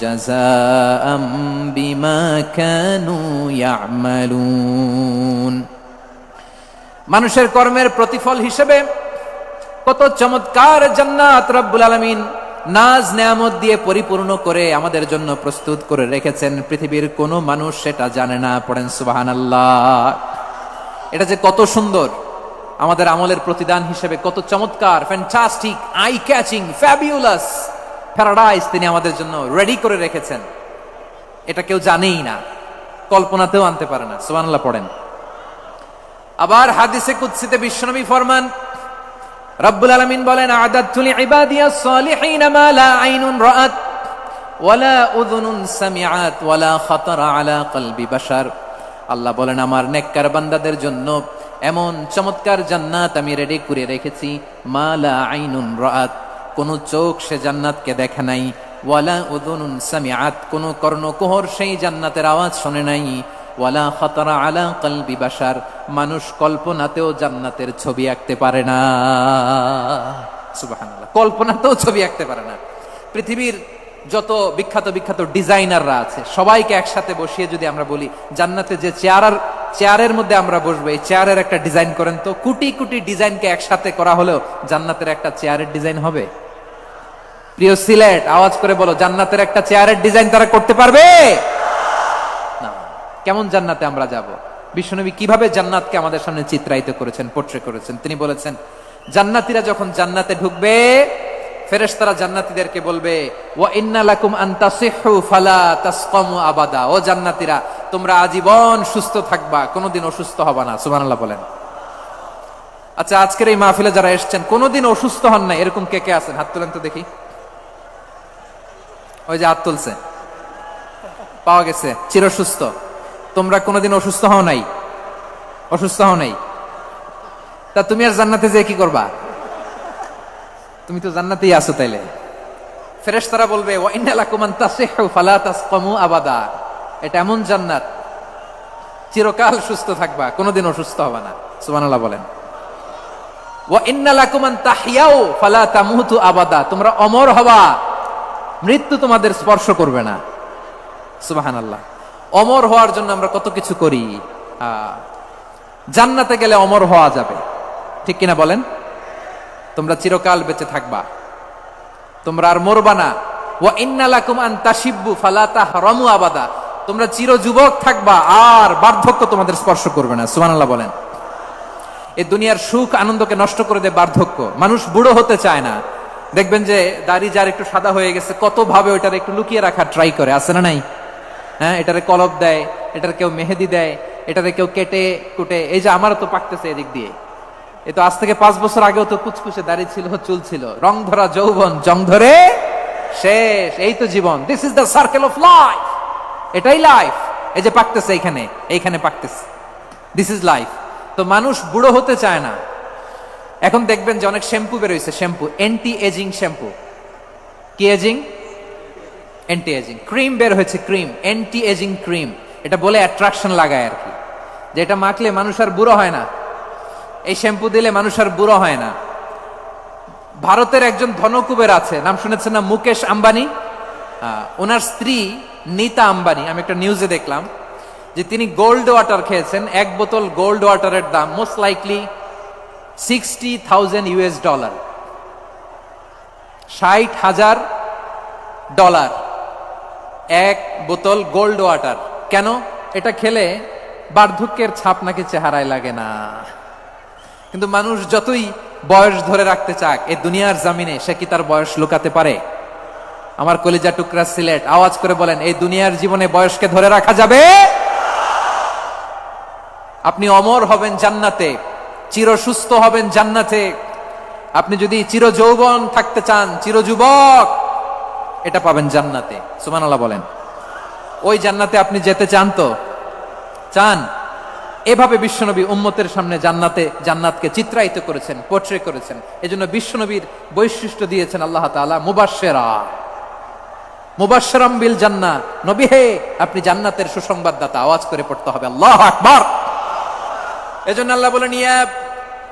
জাযাআম বিমা কানু ইয়া'মালুন। মানুষের কর্মের প্রতিফল হিসেবে কত চমৎকার জান্নাত রব্বুল আলামিন নাজ নেয়ামত দিয়ে পরিপূর্ণ করে আমাদের জন্য প্রস্তুত করে রেখেছেন। পৃথিবীর কোনো মানুষ সেটা জানে না। পড়েন সুবহানাল্লাহ। এটা যে কত সুন্দর, আমাদের আমলের প্রতিদান হিসেবে কত চমৎকার, fantastic, eye catching, fabulous paradise তিনি আমাদের জন্য রেডি করে রেখেছেন। এটা কেউ জানেই না, কল্পনাতেও আনতে পারে না। সুবহানাল্লাহ পড়েন। আবার হাদিসে কুদসিতে বিশ্বনবী ফরমান, রব্বুল আলামিন বলেন, আ'দাতু লিইবাদিয়াস সালিহিন মা লা আইনুন রাআত ওয়ালা উযুনুন সামিআত ওয়ালা খাতারা আলা কলবি বাশার। আল্লাহ বলেন, আমার নেককার বান্দাদের জন্য এমন চমৎকার জান্নাত আমি রেডি করে রেখেছি, মা লা আইনুন রাআত, কোন চোখ সে জান্নাতকে দেখে নাই, ওয়ালা উযুনুন সামিআত, কোন কর্ণকুহর সেই জান্নাতের আওয়াজ শুনে নাই, ওয়ালা খাতারা আলা কলবি বাশার, মানুষ কল্পনাতেও জান্নাতের ছবি আঁকতে পারে না। সুবহানাল্লাহ, কল্পনাতেও ছবি আঁকতে পারে না। পৃথিবীর যত বিখ্যাত বিখ্যাত ডিজাইনাররা আছে সবাইকে একসাথে বসিয়ে যদি আমরা বলি জান্নাতে যে চেয়ারের মধ্যে আমরা বসবো, এই চেয়ারের একটা ডিজাইন করেন তো, কোটি কোটি ডিজাইনকে একসাথে করা হলেও জান্নাতের একটা চেয়ারের ডিজাইন হবে? প্রিয় সিলেট, আওয়াজ করে বলো, জান্নাতের একটা চেয়ারের ডিজাইন তারা করতে পারবে না? কেমন জান্নাতে আমরা যাব? বিশ্বনবী কিভাবে জান্নাতকে আমাদের সামনে চিত্রায়িত করেছেন, পোট্রে করেছেন? তিনি বলেছেন, জান্নাতীরা যখন জান্নাতে ঢুকবে, ফেরেশতারা জান্নাতীদেরকে বলবে, ওয়া ইন্না লাকুম আন তাসিহু ফালা তাসকামু আবাদা। ও জান্নাতীরা, তোমরা আজীবন সুস্থ থাকবা, কোনোদিন অসুস্থ হবা না। সুবহানাল্লাহ বলেন। আচ্ছা, আজকের এই মাহফিলে যারা এসেছেন কোনোদিন অসুস্থ হন না, এরকম কে কে আছেন? হাত তুলেন তো দেখি। ওই যে হাত তুলছে, পাওয়া গেছে, চিরসুস্থ। তোমরা কোনোদিন অসুস্থ হও নাই? অসুস্থ হও নাই? তা তুমি আর জান্নাতে যেয়ে কি করবা? তুমি তো জান্নাতেই আছো। তাইলে ফেরেশতারা বলবে, ওয়া ইন্না লাকুম আন তাসিহু ফালা তাসকামু আবাদা। এটা এমন জান্নাত, চিরকাল সুস্থ থাকবা, কোনোদিন অসুস্থ হবে না। সুবহানাল্লাহ বলেন। ওয়া ইন্না লাকুম আন তাহইয়াউ ফালা তামুতু আবাদা। তোমরা অমর হবা, মৃত্যু তোমাদের স্পর্শ করবে না। সুবহানাল্লাহ। অমর হওয়ার জন্য আমরা কত কিছু করি। জান্নাতে গেলে অমর হওয়া যাবে, ঠিক কিনা বলেন? তোমরা চিরকাল বেঁচে থাকবা, তোমরা আর মরবা না। ওয়া ইন্না লাকুম আন তাশিব্বু ফালা তাহরামু আবাদা। তোমরা চির যুবক থাকবা, আর বার্ধক্য তোমাদের স্পর্শ করবে না। সুবহানাল্লাহ বলেন। এই দুনিয়ার সুখ আনন্দকে নষ্ট করে দেয় বার্ধক্য। মানুষ বুড়ো হতে চায় না। দেখবেন যে দাড়ি যার একটু সাদা হয়ে গেছে, কত ভাবে ওইটার একটু লুকিয়ে রাখার ট্রাই করে, আছে না নাই? হ্যাঁ, এটারে কলপ দেয়, এটার কেউ মেহেদি দেয়, এটারে কেউ কেটে কুটে। এই যে আমারও তো পাকতেছে এদিক দিয়ে, এই তো আজ থেকে 5 বছর আগেও তো কুচকুচে দাড়ি ছিল, চুল ছিল, রং ধরা যৌবন, জং ধরে শেষ। এই তো জীবন। This is the circle of life. এটাই লাইফ। এই যে পাকতেছে, এইখানে পাকতেছে, দিস ইজ লাইফ। তো মানুষ বুড়ো হতে চায় না। এখন দেখবেন যে অনেক শ্যাম্পু বেরোইছে, শ্যাম্পু, অ্যান্টি এজিং শ্যাম্পু। কি এজিং? Anti ageing. ক্রিম বের হয়েছে, ক্রিম, অ্যান্টি এজিং ক্রিম। এটা বলে অ্যাট্রাকশন লাগায় আর কি, যে এটা মাখলে মানুষ আর বুড়ো হয় না, এই শ্যাম্পু দিলে মানুষ আর বুড়ো হয় না। ভারতের একজন ধনকুবের আছে, নাম শুনেছেন না? মুকেশ আম্বানি। ওনার স্ত্রী নীতা আম্বানি, আমি একটা নিউজে দেখলাম যে তিনি গোল্ড ওয়াটার খেয়েছেন। 1 বোতল গোল্ড ওয়াটারের দাম মোস্ট লাইকলি $60,000, $60,000 এক বোতল গোল্ড ওয়াটার। কেন? এটা খেলে বার্ধক্যের ছাপ নাকি চেহারায় লাগে না। কিন্তু মানুষ যতই বয়স ধরে রাখতে চাক এই দুনিয়ার জামিনে, সে কি তার বয়স লুকাতে পারে? আমার কলিজা টুকরা সিলেট, আওয়াজ করে বলেন, এই দুনিয়ার জীবনে বয়সকে ধরে রাখা যাবে? আপনি অমর হবেন জান্নাতে, চির সুস্থ হবেন জান্নাতে। আপনি যদি চির যৌবন থাকতে চান, চির যুবক, এটা পাবেন জান্নাতে। সুবহানাল্লাহ বলেন। ওই জান্নাতে আপনি যেতে চান তো? চান? এভাবে বিশ্বনবী উম্মতের সামনে জান্নাতকে চিত্রায়িত করেছেন, পোট্রে করেছেন। এজন্য বিশ্বনবীর বৈশিষ্ট্য দিয়েছেন আল্লাহ তাআলা মুবাশশিরাম বিল জান্নাহ। নবী হে, আপনি জান্নাতের সুসংবাদদাতা। আওয়াজ করে পড়তে হবে আল্লাহু আকবার। এজন্য আল্লাহ বলেন, ইয়া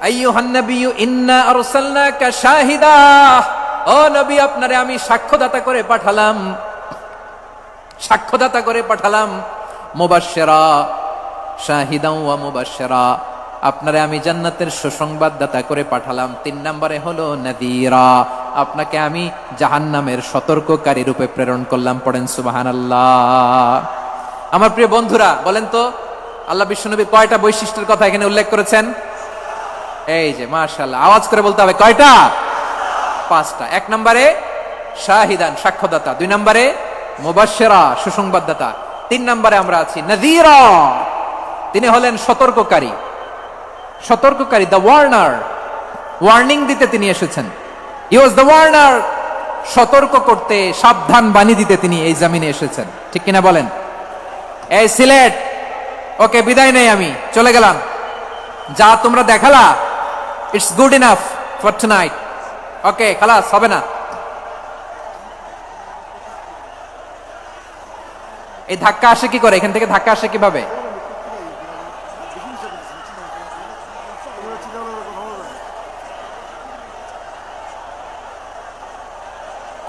আইয়ুহান নাবিয়্যু ইন্না আরসালনাকা শাহিদা। ও নবী, আপনারে আমি সাক্ষ্যদাতা করে পাঠালাম, সাক্ষ্যদাতা করে পাঠালাম। মুবাশশিরা, শাহিদাও ওয়া মুবাশশিরা, আপনারে আমি জান্নাতের সুসংবাদদাতা করে পাঠালাম। 3 নম্বরে হলো নাযীরা, আপনাকে আমি জাহান্নামের সতর্ককারী রূপে প্রেরণ করলাম। পড়েন সুবহানাল্লাহ। আমার প্রিয় বন্ধুরা, বলেন তো আল্লাহ বিশ্বনবী কয়টা বৈশিষ্ট্যের কথা এখানে উল্লেখ করেছেন? এই যে মাশাআল্লাহ, আওয়াজ করে বলতে হবে, কয়টা? 5টা। 1 নম্বরে শাহিদান, সাক্ষ্যদাতা। 2 নম্বরে মুবাশশিরা, সুসংবাদদাতা। 3 নম্বরে আমরা আছি নাযীরা, তিনি হলেন সতর্ককারী। সতর্ককারী, দ্য ওয়ার্নার, ওয়ার্নিং দিতে তিনি এসেছেন। হি ওয়াজ দ্য ওয়ার্নার, সতর্ক করতে, সাবধান বাণী দিতে তিনি এই জমিনে এসেছেন। ঠিক কিনা বলেন? এই সিলেট, ওকে বিদায় নেই, আমি চলে গেলাম। যা তোমরা দেখালা, it's good enough for tonight. Okay, খালাস, হবে না। এই ধাক্কা আসে কি করে? এখান থেকে ধাক্কা আসে কিভাবে?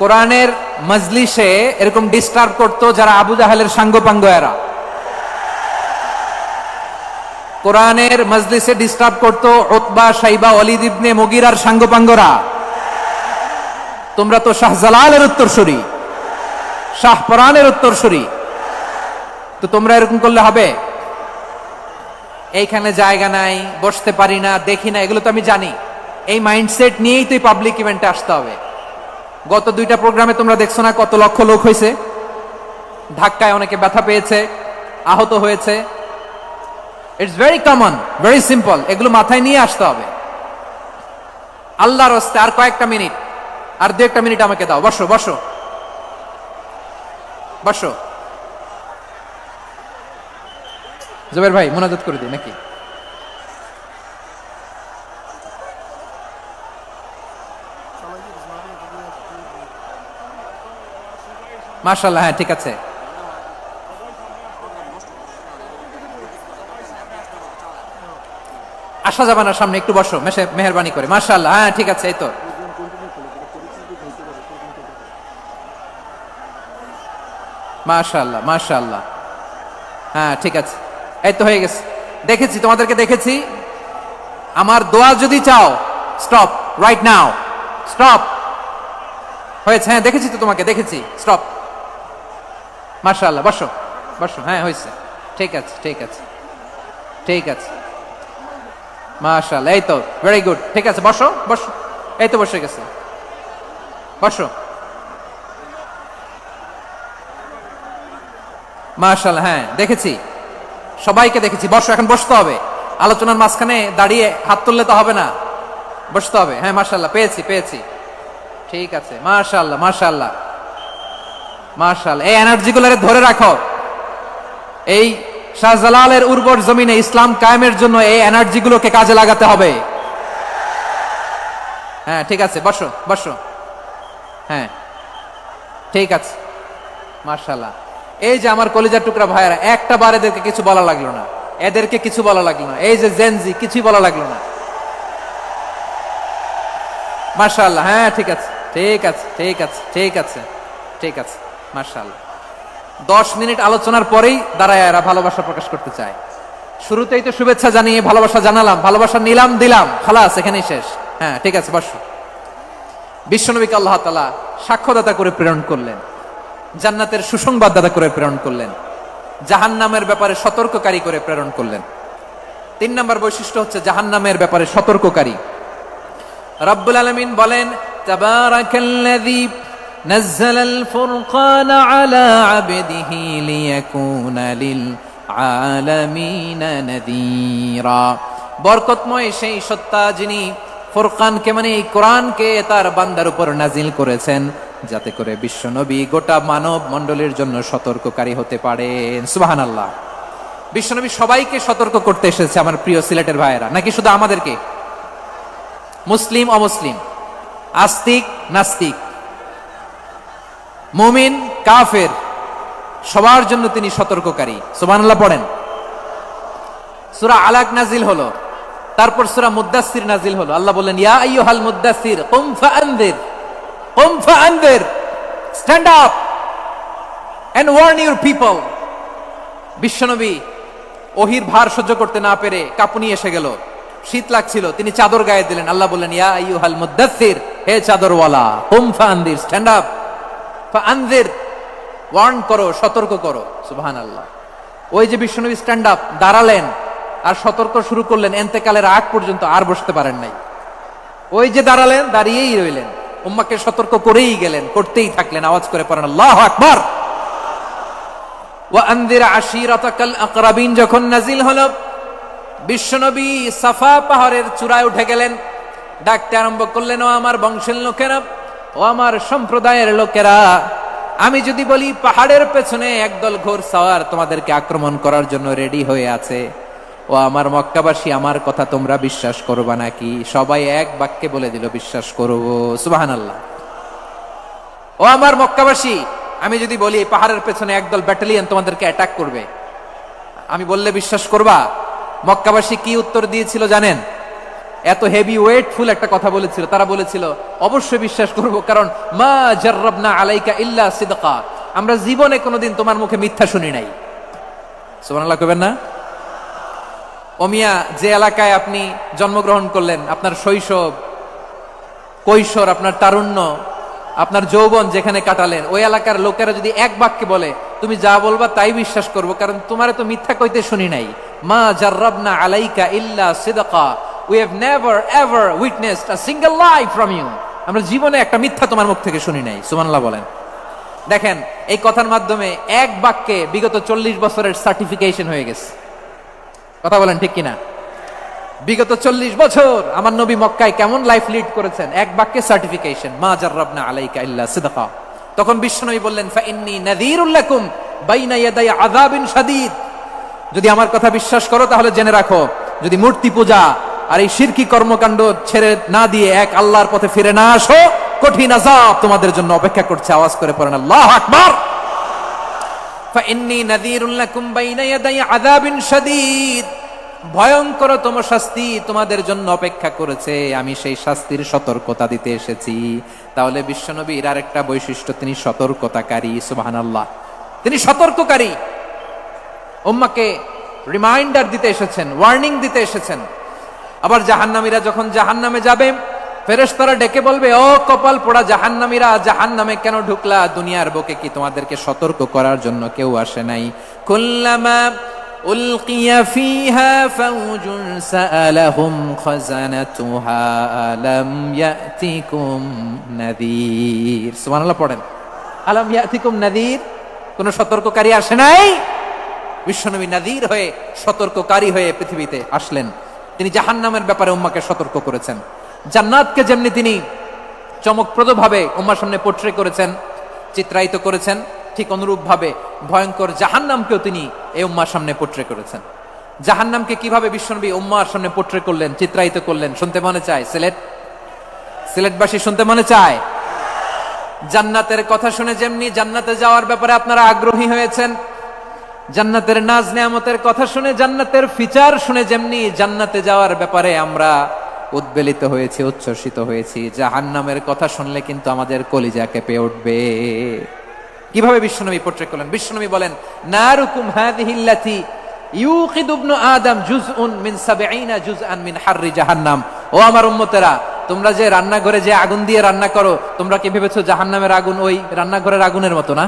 কোরআনের মজলিসে এরকম ডিস্টার্ব করতো যারা আবু জাহেলের সাঙ্গপাঙ্গ এরা। কোরআনের মজলিসে ডিস্টার্ব করতো উতবা, শাইবা, ওয়ালিদ ইবনে মুগিরার সাঙ্গপাঙ্গরা। তোমরা তো শাহজালালের উত্তরসূরি, শাহপরানের উত্তরসূরি, তো তোমরা এরকম করলে হবে? এইখানে জায়গা নাই, বসতে পারি না, দেখি না, এগুলো তো আমি জানি। এই মাইন্ডসেট নিয়েই তো পাবলিক ইভেন্টে আসতে হবে। গত 2টা প্রোগ্রামে তোমরা দেখছো না কত লক্ষ লোক হয়েছে, ধাক্কায় অনেকে ব্যথা পেয়েছে, আহত হয়েছে। It's very common, very simple, এগুলো মাথায় নিয়ে আসতে হবে। আল্লাহর রাস্তায় আর কয়েকটা মিনিট, আর 2-1টা মিনিট আমাকে দাও। বসো বসো বসো। জুবের ভাই মোনাজাত করে দিই নাকি? মাশাআল্লাহ, হ্যাঁ ঠিক আছে। আসা যাবে না সামনে, একটু বসো মেহেরবানি করে। মাশাআল্লাহ, হ্যাঁ ঠিক আছে। এই তো মাশাআল্লাহ মাশাআল্লাহ, হ্যাঁ ঠিক আছে, এই তো হয়ে গেছে। দেখেছি তোমাদেরকে, দেখেছি। আমার দোয়া যদি চাও, স্টপ রাইট নাও, স্টপ। হয়েছে, হ্যাঁ দেখেছি তো তোমাকে, দেখেছি, স্টপ। মাশাআল্লাহ, বসো বসো, হ্যাঁ হয়েছে, ঠিক আছে ঠিক আছে ঠিক আছে। মাশাআল্লাহ, এই তো ভেরি গুড, ঠিক আছে, বসো বসো। এই তো বসে গেছে, বসো। মাশাআল্লাহ, হ্যাঁ দেখেছি, সবাইকে দেখেছি। বসো, এখন বসতে হবে। আলোচনার মাঝখানে দাঁড়িয়ে হাত তুললে তো হবে না, বসতে হবে। হ্যাঁ মাশাআল্লাহ, পেয়েছি পেয়েছি, ঠিক আছে। মাশাআল্লাহ মাশাআল্লাহ মাশাআল্লাহ, এই এনার্জিগুলোরে ধরে রাখো। এই শাহজালালের উর্বর জমিনে ইসলাম কায়েমের জন্য এই এনার্জিগুলোকে কাজে লাগাতে হবে। হ্যাঁ ঠিক আছে, বসো বসো, হ্যাঁ ঠিক আছে। মাশাআল্লাহ, এই যে আমার কলিজার টুকরা ভাইয়েরা, একটা বার এদেরকে কিছু বলা লাগলো না, এদেরকে কিছু বলা লাগলো না। এই যে জেনজি, কিছুই বলা লাগলো না। মাশাআল্লাহ, হ্যাঁ ঠিক আছে ঠিক আছে ঠিক আছে ঠিক আছে ঠিক আছে। মাশাআল্লাহ, 10 মিনিট আলোচনার পরেই দাঁড়ায় এরা ভালোবাসা প্রকাশ করতে চায়। শুরুতেই তো শুভেচ্ছা জানিয়ে ভালোবাসা জানালাম, ভালোবাসা নিলাম, দিলাম, খালাস, এখানেই শেষ। হ্যাঁ ঠিক আছে, বসো। বিশ্বনবীকে আল্লাহ তাআলা সাক্ষ্যদাতা করে প্রেরণ করলেন, জান্নাতের সুসংবাদদাতা করে প্রেরণ করলেন, জাহান্নামের ব্যাপারে সতর্ককারী করে প্রেরণ করলেন। 3 নম্বর বৈশিষ্ট্য হচ্ছে জাহান্নামের ব্যাপারে সতর্ককারী। রব্বুল আলামিন বলেন, তাবারাকাল্লাযী নাযালাল ফুরকানা আলা আবদিহি লিয়াকুনা লিল আলামিনা নাযীরা। বরকতময় সেই সত্তা যিনি ফুরকানকে, মানে এই কোরআনকে তার বান্দার উপর নাজিল করেছেন, যাতে করে বিশ্বনবী গোটা মানব মণ্ডলীর জন্য সতর্ককারী হতে পারেন। সুবহানাল্লাহ। বিশ্বনবী সবাইকে সতর্ক করতে এসেছে, আমার প্রিয় সিলেটের ভাইয়েরা, নাকি শুধু আমাদেরকে? মুসলিম অমুসলিম, আস্তিক নাস্তিক, মুমিন কাফের, সবার জন্য তিনি সতর্ককারী। সুবহানাল্লাহ পড়েন। সূরা আলাক নাজিল হলো, তারপর সূরা মুদ্দাসসির নাজিল হলো। আল্লাহ বললেন, ইয়া আইয়ুহাল মুদ্দাসসির কুম ফাআনযির, কুম ফাআনযির, stand up and warn your people. বিশ্বনবী ওহির ভার সহ্য করতে না পেরে কাঁপুনি এসে গেল, শীত লাগছিল, তিনি চাদর গায়ে দিলেন। আল্লাহ বললেন, ইয়া আইয়ুহাল মুদ্দাসসির, হে চাদরওয়ালা, কুম ফাআনযির, স্ট্যান্ড আপ, ফাআনযির, ওয়ার্ন করো, সতর্ক করো। সুবহানাল্লাহ। ওই যে বিশ্বনবী স্ট্যান্ড আপ, দাঁড়ালেন আর সতর্ক শুরু করলেন, এন্তেকালের আগ পর্যন্ত আর বসতে পারেন নাই। ওই যে দাঁড়ালেন, দাঁড়িয়েই রইলেন, উম্মাকে সতর্ক করেই গেলেন, করতেই থাকলেন। আওয়াজ করে পড়েন আল্লাহু আকবার। ওয়া আনযির আশীরাতাকাল আকরাবিন যখন নাজিল হলো, বিশ্বনবী সাফা পাহাড়ের চূড়ায় উঠে গেলেন, ডাকতে আরম্ভ করলেন, ও আমার বংশের লোকেরা, ও আমার সম্প্রদায়ের লোকেরা, আমি যদি বলি পাহাড়ের পেছনে একদল ঘোড়সাওয়ার তোমাদেরকে আক্রমণ করার জন্য রেডি হয়ে আছে, ও আমার মক্কাবাসী, আমার কথা তোমরা বিশ্বাস করবা নাকি? সবাই এক বাক্যে বলে দিল, বিশ্বাস করব। সুবহানাল্লাহ। ও আমার মক্কাবাসী, আমি যদি বলি পাহাড়ের পেছনে একদল ব্যাটালিয়ন তোমাদেরকে অ্যাটাক করবে, আমি বললে বিশ্বাস করবা? মক্কাবাসী কি উত্তর দিয়েছিল জানেন? এত হেভি ওয়েটফুল একটা কথা বলেছিল। তারা বলেছিল অবশ্যই বিশ্বাস করব, কারণ মা জাররাবনা আলাইকা ইল্লা সিদকা, আমরা জীবনে কোনোদিন তোমার মুখে মিথ্যা শুনি নাই। সুবহানাল্লাহ কইবেন না? ওমিয়া, যে এলাকায় আপনি জন্মগ্রহণ করলেন, আপনার শৈশব, কৈশোর, আপনার তারুণ্য, আপনার যৌবন যেখানে কাটালেন, ওই এলাকার লোকেরা যদি এক বাক্যে বলে তুমি যা বলবা তাই বিশ্বাস করব, কারণ তোমারে তো মিথ্যা কইতে শুনি নাই। মা জাররাবনা আলাইকা ইল্লা সিদকা, we have never ever witnessed a single lie from you, আমরা জীবনে একটা মিথ্যা তোমার মুখ থেকে শুনি নাই। সুবহানাল্লাহ বলেন। দেখেন, এই কথার মাধ্যমে এক বাক্যে বিগত 40 বছরের সার্টিফিকেশন হয়ে গেছে। কথা বলেন ঠিক কিনা? বিগত 40 বছর আমার নবী মক্কায় কেমন লাইফ লিড করেছেন, এক বাক্যে সার্টিফিকেশন, মা জাররাবনা আলাইকা ইল্লা সিদকা। তখন বিশ্বনবী বললেন ফাইন্নী নাযীরুল লাকুম বাইনা ইয়াদাই আযাবিন শাদীদ, যদি আমার কথা বিশ্বাস করো তাহলে জেনে রাখো, যদি মূর্তি পূজা আর এই শিরকি কর্মকাণ্ড ছেড়ে না দিয়ে এক আল্লাহর পথে ফিরে না আসো, কঠিন আযাব তোমাদের জন্য অপেক্ষা করছে। আওয়াজ করে পড়েন আল্লাহু আকবার। ফাইন্নী নাযীরুল লাকুম বাইনা ইয়াদাই আযাবিন শাদীদ, ভয়ঙ্করতম শাস্তি তোমাদের জন্য অপেক্ষা করেছে, আমি সেই শাস্তির সতর্কতা দিতে এসেছি। তাহলে বিশ্বনবীর আরেকটা বৈশিষ্ট্য, তিনি সতর্কতাকারী। সুবহানাল্লাহ, তিনি সতর্ককারী। উম্মাহকে রিমাইন্ডার দিতে এসেছেন, ওয়ার্নিং দিতে এসেছেন। আবার জাহান্নামীরা যখন জাহান্নামে যাবে, ফেরেশতারা ডেকে বলবে, ও কপাল পোড়া জাহান্নামীরা, জাহান্নামে কেন ঢুকলা? দুনিয়ার বুকে কি তোমাদেরকে সতর্ক করার জন্য কেউ আসে নাই? কুল্লামা উলকিয়া ফিহা ফাউজুন সাআলাহুম খাযানাতুহা আলাম ইয়াতিকুম নাযীর। সুবহানাল্লাহ পড়েন, আলাম ইয়াতিকুম নাযীর, কোন সতর্ককারী আসে নাই? বিশ্বনবী নাযীর হয়ে, সতর্ককারী হয়ে পৃথিবীতে আসলেন। তিনি জাহান্নামের ব্যাপারে উম্মাহকে সতর্ক করেছেন। জান্নাতকে যেমনি তিনি চমকপ্রদভাবে উম্মার সামনে পোট্রে করেছেন, চিত্রায়িত করেছেন, ঠিক অনুরূপভাবে ভয়ঙ্কর জাহান্নামকেও তিনি এই উম্মার সামনে পোট্রে করেছেন। জাহান্নামকে কিভাবে বিশ্বনবী উম্মার সামনে পোট্রে করলেন, চিত্রায়িত করলেন, শুনতে মনে চায়? সিলেটবাসী শুনতে মনে চায়? জান্নাতের কথা শুনে যেমনি জান্নাতে যাওয়ার ব্যাপারে আপনারা আগ্রহী হয়েছেন, জান্নাতের নাজ নেয়ামতের কথা শুনে, জান্নাতের ফিচার শুনে যেমনি জান্নাতে যাওয়ার ব্যাপারে আমরা উদ্বেলিত হয়েছি, উচ্ছ্বসিত হয়েছি, জাহান্নামের কথা শুনলে কিন্তু আমাদের কলিজা কেঁপে উঠবে। কিভাবে বিশ্বনবী পোট্রে করলেন? বিশ্বনবী বলেন, নারুকুম হাযিহিল্লাতী ইউকিদু ইবনু আদম জুজউন মিন ৭০ জুজআন মিন হাররি জাহান্নাম। ও আমার উম্মতেরা, তোমরা যে রান্নাঘরে যে আগুন দিয়ে রান্না করো, তোমরা কি ভেবেছো জাহান্নামের আগুন ওই রান্নাঘরের আগুনের মতো না?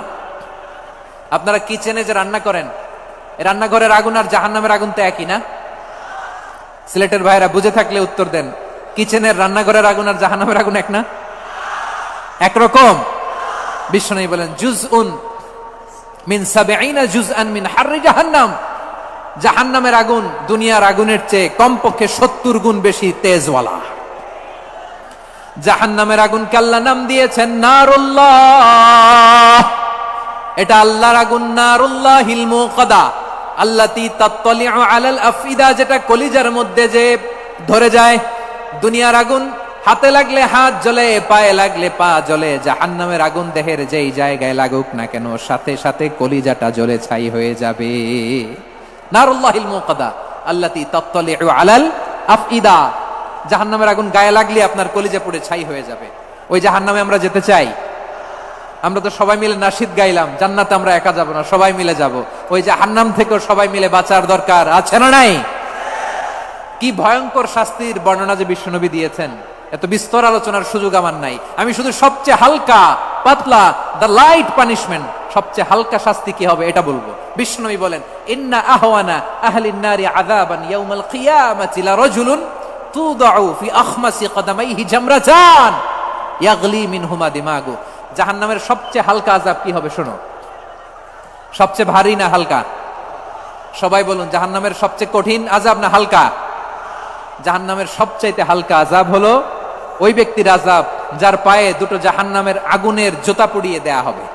আপনারা কিচেনে যে রান্না করেন, রান্নাঘরের আগুন আর জাহান্নামের আগুন তো একই না? সিলেটের ভাইরা বুঝে থাকলে উত্তর দেন, কিচেনের রান্নাঘরের আগুন আর জাহান্নামের আগুন এক না? একরকম? বিশ্বনবী বলেন, জুজউন মিন ৭০ জুজআন মিন হাররি জাহান্নাম, জাহান্নামের আগুন দুনিয়ার আগুনের চেয়ে কমপক্ষে ৭০ গুণ বেশি তেজওয়ালা। জাহান্নামের আগুনকে আল্লাহ নাম দিয়েছেন নারুল্লাহ। এটা আল্লাহর আগুন, নারুল্লাহিল মুকাদা আল্লাতী তাত্তালিউ আলাল আফইদা, যেটা কলিজার মধ্যে যে ধরে যায়। দুনিয়ার আগুন হাতে লাগলে হাত জ্বলে, পায়ে লাগলে পা জ্বলে, জাহান্নামের আগুন দেহের যেই জায়গায় লাগুক না কেন, সাথে সাথে কলিজাটা জ্বলে ছাই হয়ে যাবে। নারুল্লাহিল মুকাদা আল্লাতী তাত্তালিউ আলাল আফইদা, জাহান্নামের আগুন গায়ে লাগলে আপনার কলিজা পুড়ে ছাই হয়ে যাবে। ওই জাহান্নামে আমরা যেতে চাই? আমরা তো সবাই মিলে নাশিদ গাইলাম, জান্নাতে আমরা একা যাব না, সবাই মিলে যাব। ওই জাহান্নাম থেকেও সবাই মিলে বাঁচার দরকার আছে না নাই? কি ভয়ঙ্কর শাস্তির বর্ণনা যে বিশ্বনবী দিয়েছেন, এত বিস্তর আলোচনার সুযোগ আমার নাই। আমি শুধু সবচেয়ে হালকা পাতলা, দ্য লাইট পানিশমেন্ট, সবচেয়ে হালকা শাস্তি কি হবে এটা বলবো। বিশ্বনবী বলেন, ইন্না আহওয়ানা আহলিন নারি আযাবান ইয়াউমাল কিয়ামাতি লারাজুলুন তুদাউ ফি আখমাসি কদামাইহি জামরাতান ইয়াগলি মিনহুমা দিমাগু। জাহান্নামের সবচেয়ে হালকা আযাব কি হবে শোনো। সবচেয়ে ভারী না হালকা? সবাই বলুন, জাহান্নামের সবচেয়ে কঠিন আযাব না হালকা? জাহান্নামের সবচাইতে হালকা আযাব হলো ওই ব্যক্তির আযাব যার পায়ে দুটো জাহান্নামের আগুনের জোতা পুড়িয়ে দেয়া হবে।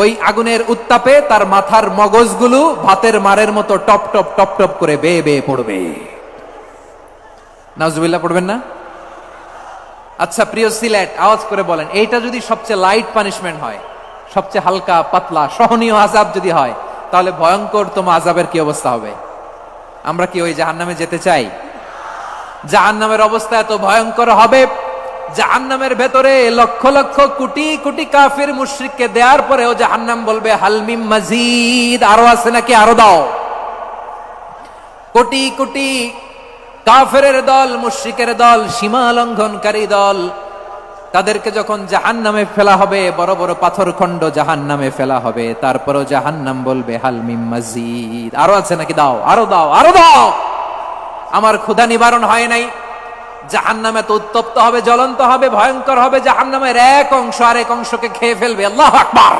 ওই আগুনের উত্তাপে তার মাথার মগজগুলো ভাতের মারের মতো টপ টপ টপ টপ করে বেয়ে বেয়ে পড়বে। নাউজুবিল্লাহ পড়বেন না? আচ্ছা প্রিয় সিলেট, আওয়াজ করে বলেন, এইটা যদি সবচেয়ে লাইট পানিশমেন্ট হয়, সবচেয়ে হালকা পাতলা সহনীয় আযাব যদি হয়, তাহলে ভয়ঙ্করতম আযাবের কি অবস্থা হবে? আমরা কি ওই জাহান্নামে যেতে চাই? জাহান্নামের অবস্থা এত ভয়ঙ্কর হবে, জাহান্নামের ভেতরে লক্ষ লক্ষ কোটি কোটি কাফির মুশরিককে দেওয়ার পরেও জাহান্নাম বলবে হালমিম মাজিদ, আরো আছে নাকি, আরো দাও। কোটি কোটি কাফেরের দল, মুশরিকের দল, সীমা লঙ্ঘনকারী দল, তাদেরকে যখন জাহান্নামে ফেলা হবে, বড় বড় পাথর খণ্ড জাহান্নামে ফেলা হবে, তারপরও জাহান্নাম বলবে হালমিম মাজিদ, আরো আছে নাকি, দাও, আরো দাও, আরো দাও। আমার ক্ষুধা নিবারণ হয় নাই। জাহান্নামে তো উত্তপ্ত হবে, জ্বলন্ত হবে, ভয়ঙ্কর হবে। জাহান্নামের এক অংশ আরেক অংশকে খেয়ে ফেলবে। আল্লাহু আকবার।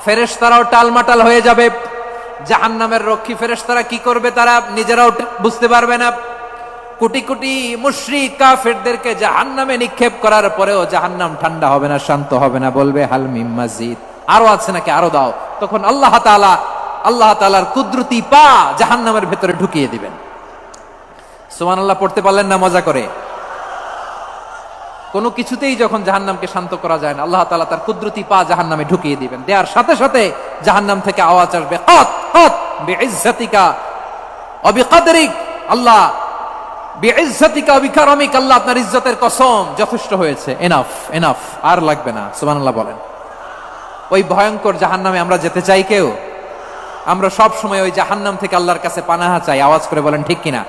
ফেরেশতারাও টালমাটাল হয়ে যাবে। জাহান্নামের রক্ষী ফেরেশতারা কি করবে তারা নিজেরাও বুঝতে পারবে না। কোটি কোটি মুশরিক কাফেরদেরকে জাহান্নামে নিক্ষেপ করার পরেও জাহান্নাম ঠান্ডা হবে না, শান্ত হবে না, বলবে হাল মিম মাজিদ, আরো আছে নাকি, আরো দাও। তখন আল্লাহ তাআলার কুদরতি পা জাহান্নামের ভেতরে ঢুকিয়ে দিবেন। সুবহানাল্লাহ পড়তে পারলেন না মজা করে? কোনো কিছুতেই যখন জাহান্নামকে শান্ত করা যায় না, আল্লাহ তাআলা তার কুদরতি পা জাহান্নামে ঢুকিয়ে দিবেন। দেওয়ার সাথে সাথে জাহান্নাম থেকে আওয়াজ আসবে, কাত কাত বিইজ্জাতিকা ওয়া বিকদরিক, আল্লাহ বিইজ্জাতিকা ওয়া বিকারামিক, আল্লাহ আপনার ইজ্জতের কসম, যথেষ্ট হয়েছে, এনাফ এনাফ, আর লাগবে না। সুবহানাল্লাহ বলেন। ওই ভয়ঙ্কর জাহান্নামে আমরা যেতে চাই কেউ? আমরা সব সময় ওই জাহান্নাম থেকে আল্লাহর কাছে পানাহা চাই। আওয়াজ করে বলেন ঠিক কিনা?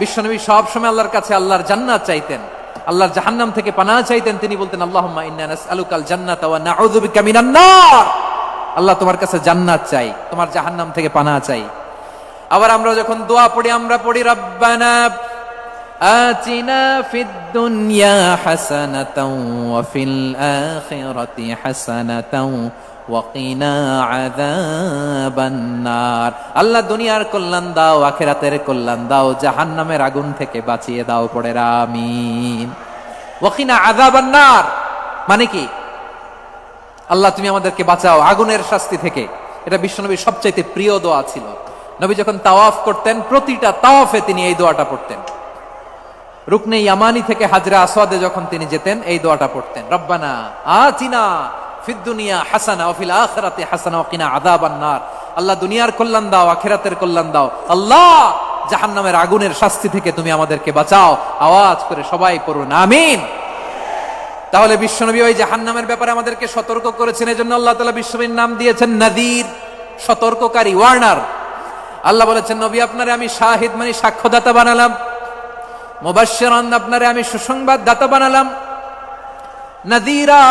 বিশ্বনবী সব সময় আল্লাহর কাছে আল্লাহর জান্নাত চাইতেন, আল্লাহর জাহান্নাম থেকে পানাহ চাইতেন। তিনি বলতেন আল্লাহুম্মা ইন্না নাসআলুকাল জান্নাতা ওয়া নাউযু বিকা মিনান নার, আল্লাহ তোমার কাছে জান্নাত চাই, তোমার জাহান্নাম থেকে পানাহ চাই। আবার আমরা যখন দোয়া পড়ি, আমরা পড়ি রব্বানা আতিনা ফিদ দুনিয়া হাসানাতাও ওয়া ফিল আখিরাতি হাসানাতাও ওয়া কিনা আযাবান নার, আল্লাহ দুনিয়ার কল্যাণ দাও, আখিরাতের কল্যাণ দাও, জাহান্নামের আগুন থেকে বাঁচিয়ে দাও। পড়ে আমিন। ওয়া কিনা আযাবান নার মানে কি? আল্লাহ তুমি আমাদেরকে বাঁচাও আগুনের শাস্তি থেকে। এটা বিশ্বনবীর সবচাইতে প্রিয় দোয়া ছিল। নবী যখন তাওয়াফ করতেন, প্রতিটা তাওয়াফে তিনি এই দোয়াটা পড়তেন। রুকনে ইয়ামানি থেকে হাজরা আসওয়াদে যখন তিনি যেতেন, এই দোয়াটা পড়তেন, রব্বানা আতিনা ফিদ দুনিয়া হাসানা ওয়া ফিল আখিরাতি হাসানা ওয়া কিনা আযাবান নার, আল্লাহ দুনিয়ার কল্যাণ দাও, আখিরাতের কল্যাণ দাও, আল্লাহ জাহান্নামের আগুনের শাস্তি থেকে তুমি আমাদেরকে বাঁচাও। আওয়াজ করে সবাই পড়ুন আমিন। তাহলে বিশ্বনবী ওই জাহান্নামের ব্যাপারে আমাদেরকে সতর্ক করেছেন। এজন্য আল্লাহ তাআলা বিশ্বনবীর নাম দিয়েছেন নাযীর, সতর্ককারী, ওয়ার্নার। আল্লাহ বলেছেন নবী আপনারে আমি শাহিদ মানে সাক্ষ্যদাতা বানালাম, মুবাশশিরান আপনারে আমি সুসংবাদ দাতা বানালাম, নাযীরা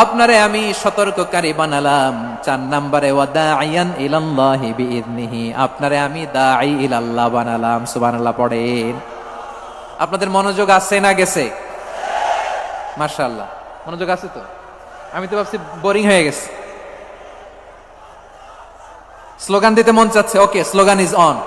আপনারে আমি সতর্ককারী বানালাম। 4 নম্বরে ওয়া দাঈয়ান ইলাল্লাহি বিইذনিহি, আপনারে আমি দাঈ ইলাল্লাহ বানালাম। সুবহানাল্লাহ পড়েন। আপনাদের মনোযোগ আছে না গেছে? মাশাআল্লাহ মনোযোগ আছে তো? আমি তো ভাবছি বোরিং হয়ে গেছে। স্লোগান দিতে মন চাচ্ছে। ওকে, স্লোগান ইজ অন।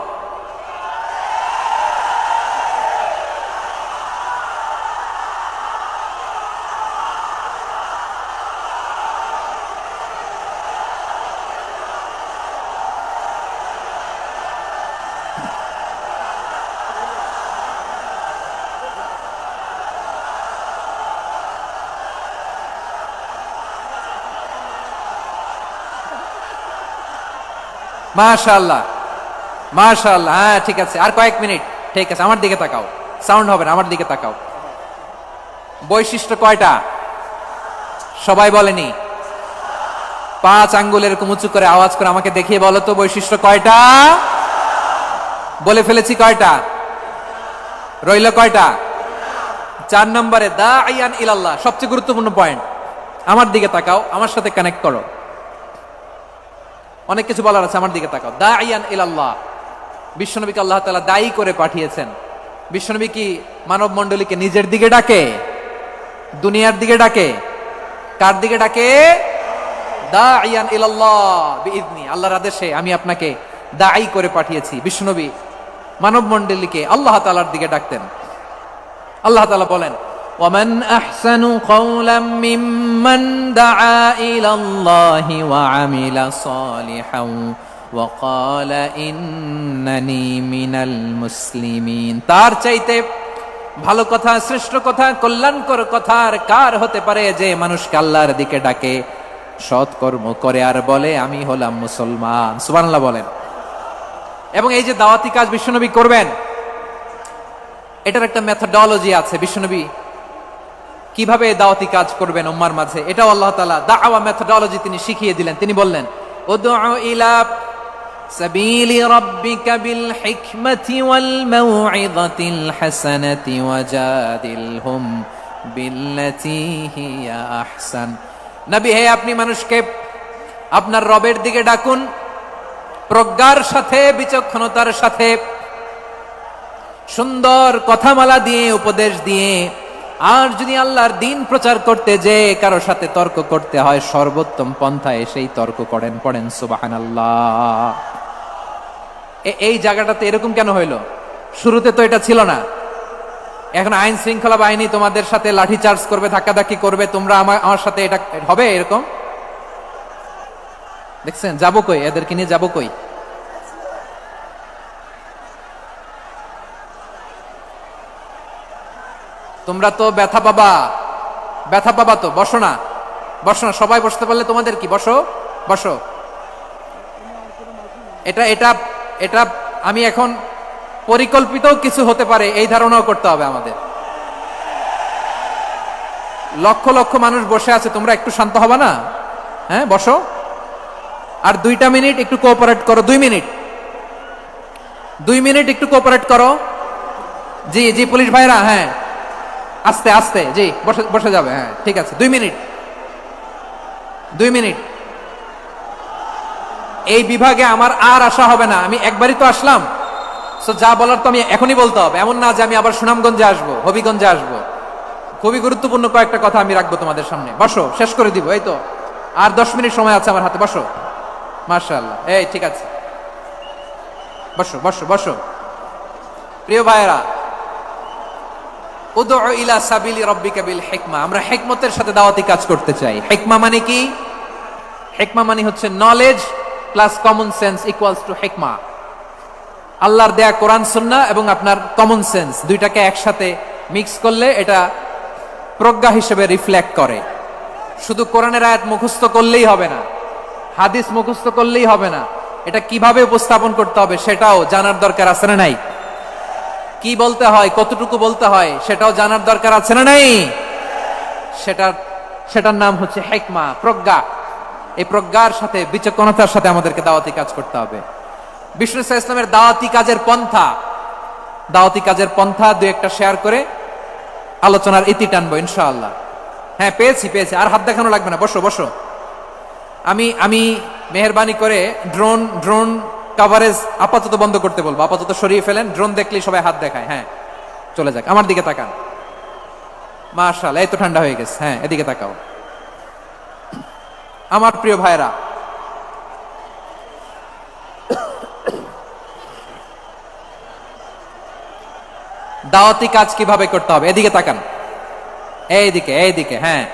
মাশাআল্লাহ মাশাআল্লাহ, হ্যাঁ ঠিক আছে, আর কয়েক মিনিট। ঠিক আছে, আমার দিকে তাকাও, সাউন্ড হবে না, আমার দিকে তাকাও। বৈশিষ্ট্য কয়টা সবাই বলেনি? 5 আঙ্গুলের এরকম উঁচু করে আওয়াজ করে আমাকে দেখিয়ে বলো তো বৈশিষ্ট্য কয়টা? বলে ফেলেছি কয়টা? রইল কয়টা? 4 নম্বরে দাঈয়ান ইলাল্লাহ, সবচেয়ে গুরুত্বপূর্ণ পয়েন্ট। আমার দিকে তাকাও, আমার সাথে কানেক্ট করো। অনেক কিছু বলার আছে, আমার দিকে তাকাও। দাঈয়ান ইলাল্লাহ, বিশ্বনবীকে আল্লাহ তাআলা দায়ী করে পাঠিয়েছেন। বিশ্বনবী কি মানব মণ্ডলীকে নিজের দিকে ডাকে? দুনিয়ার দিকে ডাকে? কার দিকে ডাকে? দাঈয়ান ইলাল্লাহ বিইذনি, আল্লাহর আদেশে আমি আপনাকে দায়ী করে পাঠিয়েছি। বিশ্বনবী মানব মণ্ডলীকে আল্লাহ তাআলার দিকে ডাকতেন। আল্লাহ তাআলা বলেন ومن أحسن قولا ممن دعا إلى الله وعمل صالحا وقال إنني من المسلمين, তার চাইতে ভালো কথা, শ্রেষ্ঠ কথা, কল্যাণকর কথা আর কার হতে পারে যে মানুষকে আল্লাহর দিকে ডাকে, সৎকর্ম করে আর বলে আমি হলাম মুসলমান। সুবহানাল্লাহ বলেন। এবং এই যে দাওয়াতি কাজ বিশ্বনবী করবেন, এটার একটা মেথডোলজি আছে। বিশ্বনবী কিভাবে দাওয়াতি কাজ করবেন উম্মার মাঝে, এটাও আল্লাহ তাআলা দাওয়া মেথডোলজি তিনি শিখিয়ে দিলেন। তিনি বললেন, উদউ ইলা সাবিলি রাব্বিকা বিল হিকমাতি ওয়াল মাউইযাতিল হাসানাতি ওয়াজাদিলহুম বিল্লাতী হিয়া আহসান। নবী হে, আপনি মানুষকে আপনার রবের দিকে ডাকুন প্রজ্ঞার সাথে, বিচক্ষণতার সাথে, সুন্দর কথামালা দিয়ে, উপদেশ দিয়ে। আর যদি আল্লাহর দ্বীন প্রচার করতে যে কারো সাথে তর্ক করতে হয়, সর্বোত্তম পন্থায় সেই তর্ক করেন। পড়েন সুবহানাল্লাহ। এই জায়গাটাতে এরকম কেন হইল? শুরুতে তো এটা ছিল না। এখন আইন শৃঙ্খলা বাহিনী তোমাদের সাথে লাঠি চার্জ করবে, ধাক্কাধাক্কি করবে, তোমরা আমার সাথে এটা হবে এরকম? দেখছেন, যাবো কই? এদেরকে নিয়ে যাবো কই? তোমরা তো ব্যথা পাবা, ব্যথা পাবা তো। বসো না, বসো না, সবাই বসতে পারলে তোমাদের কি? বসো, বসো। এটা এটা এটা আমি এখন পরিকল্পিত কিছু হতে পারে এই ধারণাও করতে হবে আমাদের। লক্ষ লক্ষ মানুষ বসে আছে, তোমরা একটু শান্ত হবা না? হ্যাঁ, বসো। আর 2টা মিনিট একটু কোঅপারেট করো। 2 মিনিট, 2 মিনিট একটু কোঅপারেট করো। জি জি, পুলিশ ভাইরা, হ্যাঁ, আস্তে আস্তে, জি, বসে বসে যাবে। হ্যাঁ, ঠিক আছে, 2 মিনিট, 2 মিনিট। এই বিভাগে আমার আর আসা হবে না, আমি একবারই তো আসলাম। সো যা বলার তো আমি এখনই বলতে হবে। এমন না যে আমি আবার সুনামগঞ্জে আসবো, হবিগঞ্জে আসবো। খুবই গুরুত্বপূর্ণ কয়েকটা কথা আমি রাখবো তোমাদের সামনে। বসো, শেষ করে দিব। এই তো আর 10 মিনিট সময় আছে আমার হাতে। বসো, মাশাআল্লাহ। এই ঠিক আছে, বসো বসো বসো। প্রিয় ভাইয়েরা, উদউ ইলা সাবিলি রাব্বিকা বিল হিকমা। আমরা হিকমতের সাথে দাওয়াতি কাজ করতে চাই। হিকমা মানে কি? হিকমা মানে হচ্ছে knowledge plus common sense equals to হিকমা। আল্লাহর দেয়া কোরআন সুন্নাহ এবং আপনার কমন সেন্স দুইটাকে একসাথে মিক্স করলে এটা প্রজ্ঞা হিসেবে রিফ্লেক্ট করে। শুধু কোরআনের আয়াত মুখস্থ করলেই হবে না, হাদিস মুখস্থ করলেই হবে না, এটা কিভাবে উপস্থাপন করতে হবে সেটাও জানার দরকার আছে না নাই? কি বলতে হয়, কতটুকু বলতে হয় সেটাও জানার দরকার আছে না নাই? সেটার নাম হচ্ছে হিকমা, প্রজ্ঞা। এই প্রজ্ঞার সাথে, বিচক্ষণতার সাথে আমাদেরকে দাওয়াতি কাজ করতে হবে। বিষ্ণু ইসলামের দাওয়াতি কাজের পন্থা 2-1টা শেয়ার করে আলোচনার ইতি টানবো ইনশাআল্লাহ। হ্যাঁ, পেয়েছি। আর হাত দেখানো লাগবে না, বসো বসো। আমি মেহেরবানি করে ড্রোন কভারেজ আপাতত বন্ধ করতে বলবো, আপাতত সরিয়ে ফেলেন। ড্রোন দেখলেই সবাই হাত দেখায়। হ্যাঁ, চলে যাক, আমার দিকে তাকান। মাশাআল্লাহ, এই তো ঠান্ডা হয়ে গেছে। হ্যাঁ, এদিকে তাকাও। আমার প্রিয় ভাইরা, দাওয়াতি কাজ কিভাবে করতে হবে এদিকে তাকান। এইদিকে, হ্যাঁ,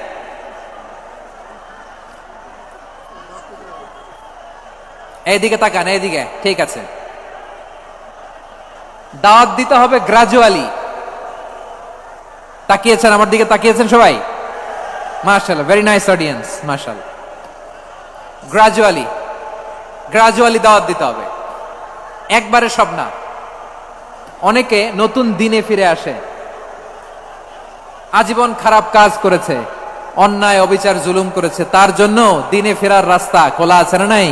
এইদিকে তাকান, এইদিকে, ঠিক আছে। দাওয়াত দিতে হবে গ্রাজুয়ালি। তাকিয়েছেন আমার দিকে? তাকিয়েছেন সবাই? মাশাআল্লাহ, ভেরি নাইস অডিয়েন্স, মাশাআল্লাহ। গ্রাজুয়ালি দাওয়াত দিতে হবে, একবারে সব না। অনেকে নতুন দিনে ফিরে আসে, আজীবন খারাপ কাজ করেছে, অন্যায় অবিচার জুলুম করেছে, তার জন্য দিনে ফেরার রাস্তা খোলা আছে না নাই?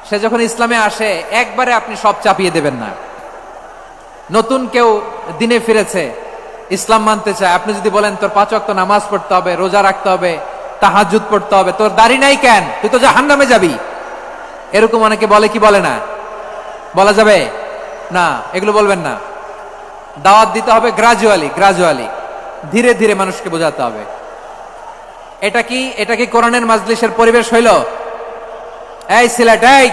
সে যখন ইসলামে আসে একবারে আপনি সব চাপিয়ে দেবেন না। নতুন কেউ দিনে ফিরেছে, ইসলাম মানতে চায়, আপনি যদি বলেন তোর 5 ওয়াক্ত নামাজ পড়তে হবে, রোজা রাখতে হবে, তাহাজ্জুদ পড়তে হবে, তোর দাড়ি নাই কেন, তুই তো জাহান্নামে যাবি, এরকম অনেকে বলে কি বলে না? বলা যাবে না, এগুলো বলবেন না। দাওয়াত দিতে হবে গ্রাজুয়ালি, ধীরে ধীরে মানুষকে বোঝাতে হবে। এটা কি কোরআনের মাজলিসের পরিবেশ হইল? এই সিলেট, এই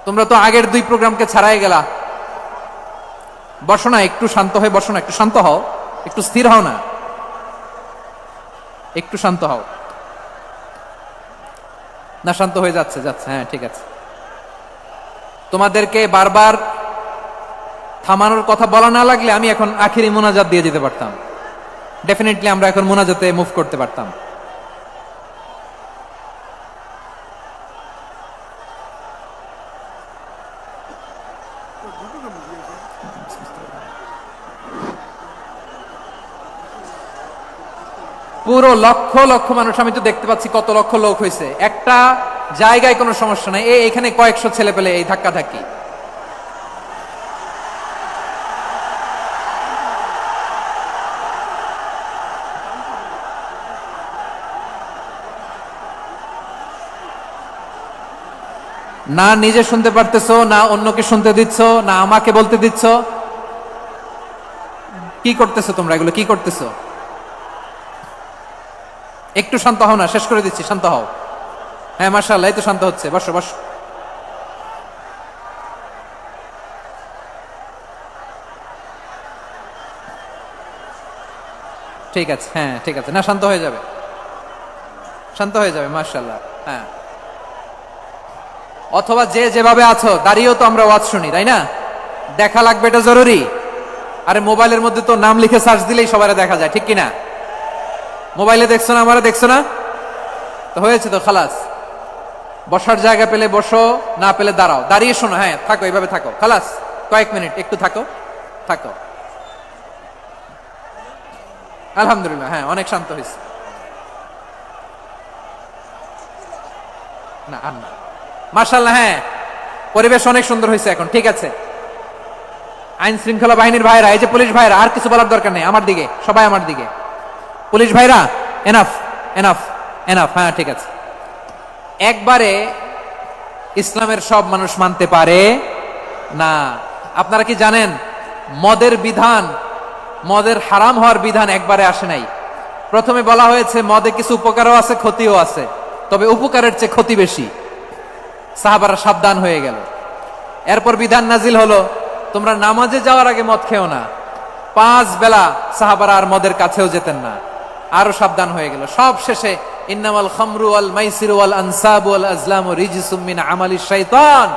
তোমরা তো আগের 2 প্রোগ্রামকে ছাড়াই গেলা। বসো না, একটু শান্ত হয়ে বসো না, একটু শান্ত হও, একটু স্থির হও না, একটু শান্ত হও না। শান্ত হয়ে যাচ্ছে। হ্যাঁ, ঠিক আছে। তোমাদেরকে বারবার থামানোর কথা বলা না লাগলে আমি এখন আখিরি মোনাজাত দিয়ে যেতে পারতাম। ডেফিনেটলি আমরা এখন মোনাজাতে মুভ করতে পারতাম। পুরো লক্ষ লক্ষ মানুষ, আমি তো দেখতে পাচ্ছি কত লক্ষ লোক হয়েছে, একটা জায়গায় কোনো সমস্যা নাই, এখানে কয়েকশো ছেলে পেলে এই ধাক্কা ধাক্কি। না নিজে শুনতে পারতেছো, না অন্যকে শুনতে দিচ্ছ, না আমাকে বলতে দিচ্ছ, কি করতেছো তোমরা? এগুলো কি করতেছো? একটু শান্ত হও না, শেষ করে দিচ্ছি, শান্ত হও। হ্যাঁ মাশাআল্লাহ, এই তো শান্ত হচ্ছে, বসো বসো। ঠিক আছে, হ্যাঁ ঠিক আছে, না শান্ত হয়ে যাবে, শান্ত হয়ে যাবে, মাশাআল্লাহ। হ্যাঁ, অথবা যে যেভাবে আছো দাঁড়িয়েও তো আমরা ওয়াজ শুনি, তাই না? দেখা লাগবে, এটা জরুরি। আরে মোবাইলের মধ্যে তো নাম লিখে সার্চ দিলেই সবারে দেখা যায়, ঠিক কিনা? মোবাইলে দেখছো না, আমারে দেখছো না, তো হয়েছে তো, খালাস। বসার জায়গা পেলে বসো, না পেলে দাঁড়াও, দাঁড়িয়ে শোনো। হ্যাঁ থাকো, এইভাবে থাকো, খালাস, কয়েক মিনিট একটু থাকো, থাকো। আলহামদুলিল্লাহ, হ্যাঁ অনেক শান্ত হয়েছে। না আর না, মাশাআল্লাহ, হ্যাঁ পরিবেশ অনেক সুন্দর হয়েছে এখন, ঠিক আছে। আইন শৃঙ্খলা বাহিনীর ভাইরা, এই যে পুলিশ ভাইরা, আর কিছু বলার দরকার নেই, আমার দিকে সবাই, আমার দিকে। পুলিশ ভাইরা, এনাফ এনাফ এনাফ, হ্যাঁ ঠিক আছে। একবারে ইসলামের সব মানুষ মানতে পারে না। আপনারা কি জানেন মদের বিধান, মদের হারাম হওয়ার বিধান একবারে আসে নাই। প্রথমে বলা হয়েছে মদে কিছু উপকারও আছে, ক্ষতিও আছে, তবে উপকারের চেয়ে ক্ষতি বেশি। সাহাবারা সাবধান হয়ে গেল। এরপর বিধান নাজিল হলো, তোমরা নামাজে যাওয়ার আগে মদ খেও না। 5 বেলা সাহাবারা আর মদের কাছেও যেতেন না, আরো সাবধান হয়ে গেল। সব শেষে ইন্নামাল খামরু ওয়াল মাইসিরু ওয়াল আনসাবু ওয়াল আজলামু রিজসুম মিন আমালিশ শাইতান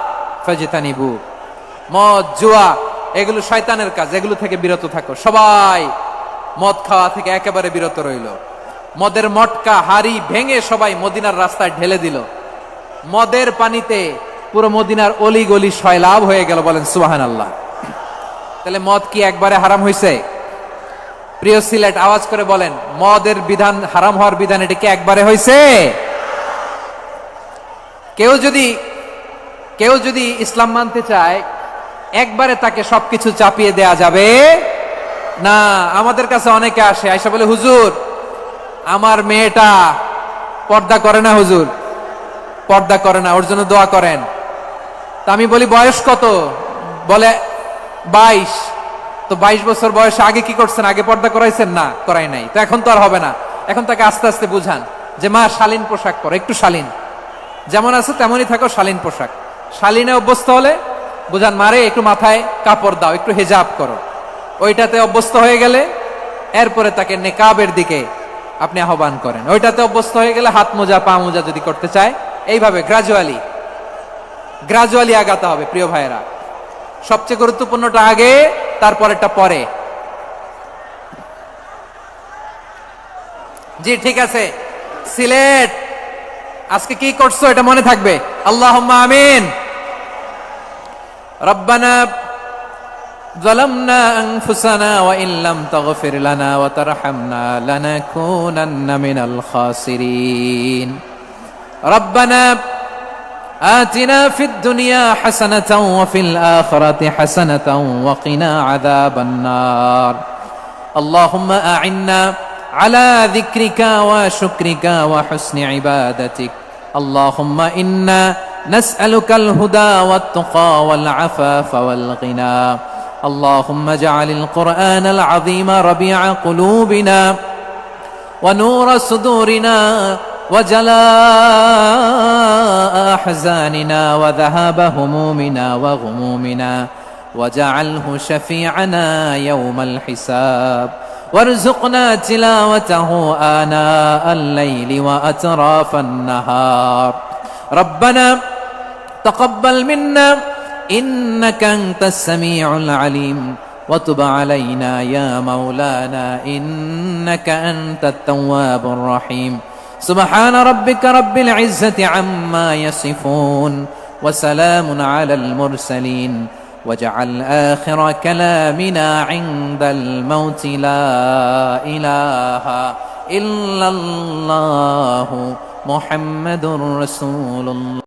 ফাজতানিবু। মদ, জুয়া এগুলো শয়তানের কাজ, এগুলো থেকে বিরত থাকো। সবাই মদ খাওয়া থেকে একেবারে বিরত রইল। মদের মটকা হাড়ি ভেঙে সবাই মদিনার রাস্তায় ঢেলে দিল। মদের পানিতে পুরো মদিনার অলি গলি সয়লাভ হয়ে গেল, বলেন সুবহানাল্লাহ। তাহলে মদ কি একবারে হারাম হয়েছে? প্রিয় সিলেট, আওয়াজ করে বলেন, মদের বিধান, হারাম হওয়ার বিধান, এটা কি একবারে হয়েছে? কেউ যদি ইসলাম মানতে চায়, একবারে তাকে সবকিছু চাপিয়ে দেয়া যাবে না। আমাদের কাছে অনেকে আসে, আয়সা বলে, হুজুর আমার মেয়েটা পর্দা করে না, হুজুর পর্দা করে না, ওর জন্য দোয়া করেন। তা আমি বলি বয়স কত? বলে 22। তো 22 বছর বয়সে আগে কি করছেন? আগে পর্দা করাইছেন? না, করাই নাই। তো এখন তো আর হবে না। এখন তাকে আস্তে আস্তে বুঝান যে মা শালীন পোশাক পরো, একটু শালীন, যেমন আছে তেমনই থাকো, শালীন পোশাক। শালীনে অভ্যস্ত হলে বুঝান, মারে একটু মাথায় কাপড় দাও, একটু হেজাব করো। ওইটাতে অভ্যস্ত হয়ে গেলে এরপরে তাকে নেকাবের দিকে আপনি আহ্বান করেন। ওইটাতে অভ্যস্ত হয়ে গেলে হাত মোজা, পা মোজা যদি করতে চায়, এইভাবে গ্রাজুয়ালি আগাতে হবে। প্রিয় ভাইয়েরা, সবচেয়ে গুরুত্বপূর্ণটা আগে, তারপরেরটা পরে। জি ঠিক আছে। সিলেট আজকে কি করছো এটা মনে থাকবে। আল্লাহুম্মা আমিন। রব্বানা যালামনা আনফুসানা ওয়া ইল্লাম তাগফির লানা ওয়া তারহামনা লানাকুনান্না মিনাল খাসিরিন। রব্বানা آتنا في الدنيا حسنة وفي الآخرة حسنة وقنا عذاب النار. اللهم أعنا على ذكرك وشكرك وحسن عبادتك. اللهم إنا نسألك الهدى والتقى والعفاف والغنى. اللهم اجعل القرآن العظيم ربيع قلوبنا ونور صدورنا وجلاء أحزاننا وذهاب همومنا وغمومنا، وجعله شفيعنا يوم الحساب، وارزقنا تلاوته آناء الليل وأطراف النهار. ربنا تقبل منا إنك أنت السميع العليم، وتب علينا يا مولانا إنك أنت التواب الرحيم. سبحان ربك رب العزة عما يصفون وسلام على المرسلين واجعل آخر كلامنا عند الموت لا إله إلا الله محمد رسول الله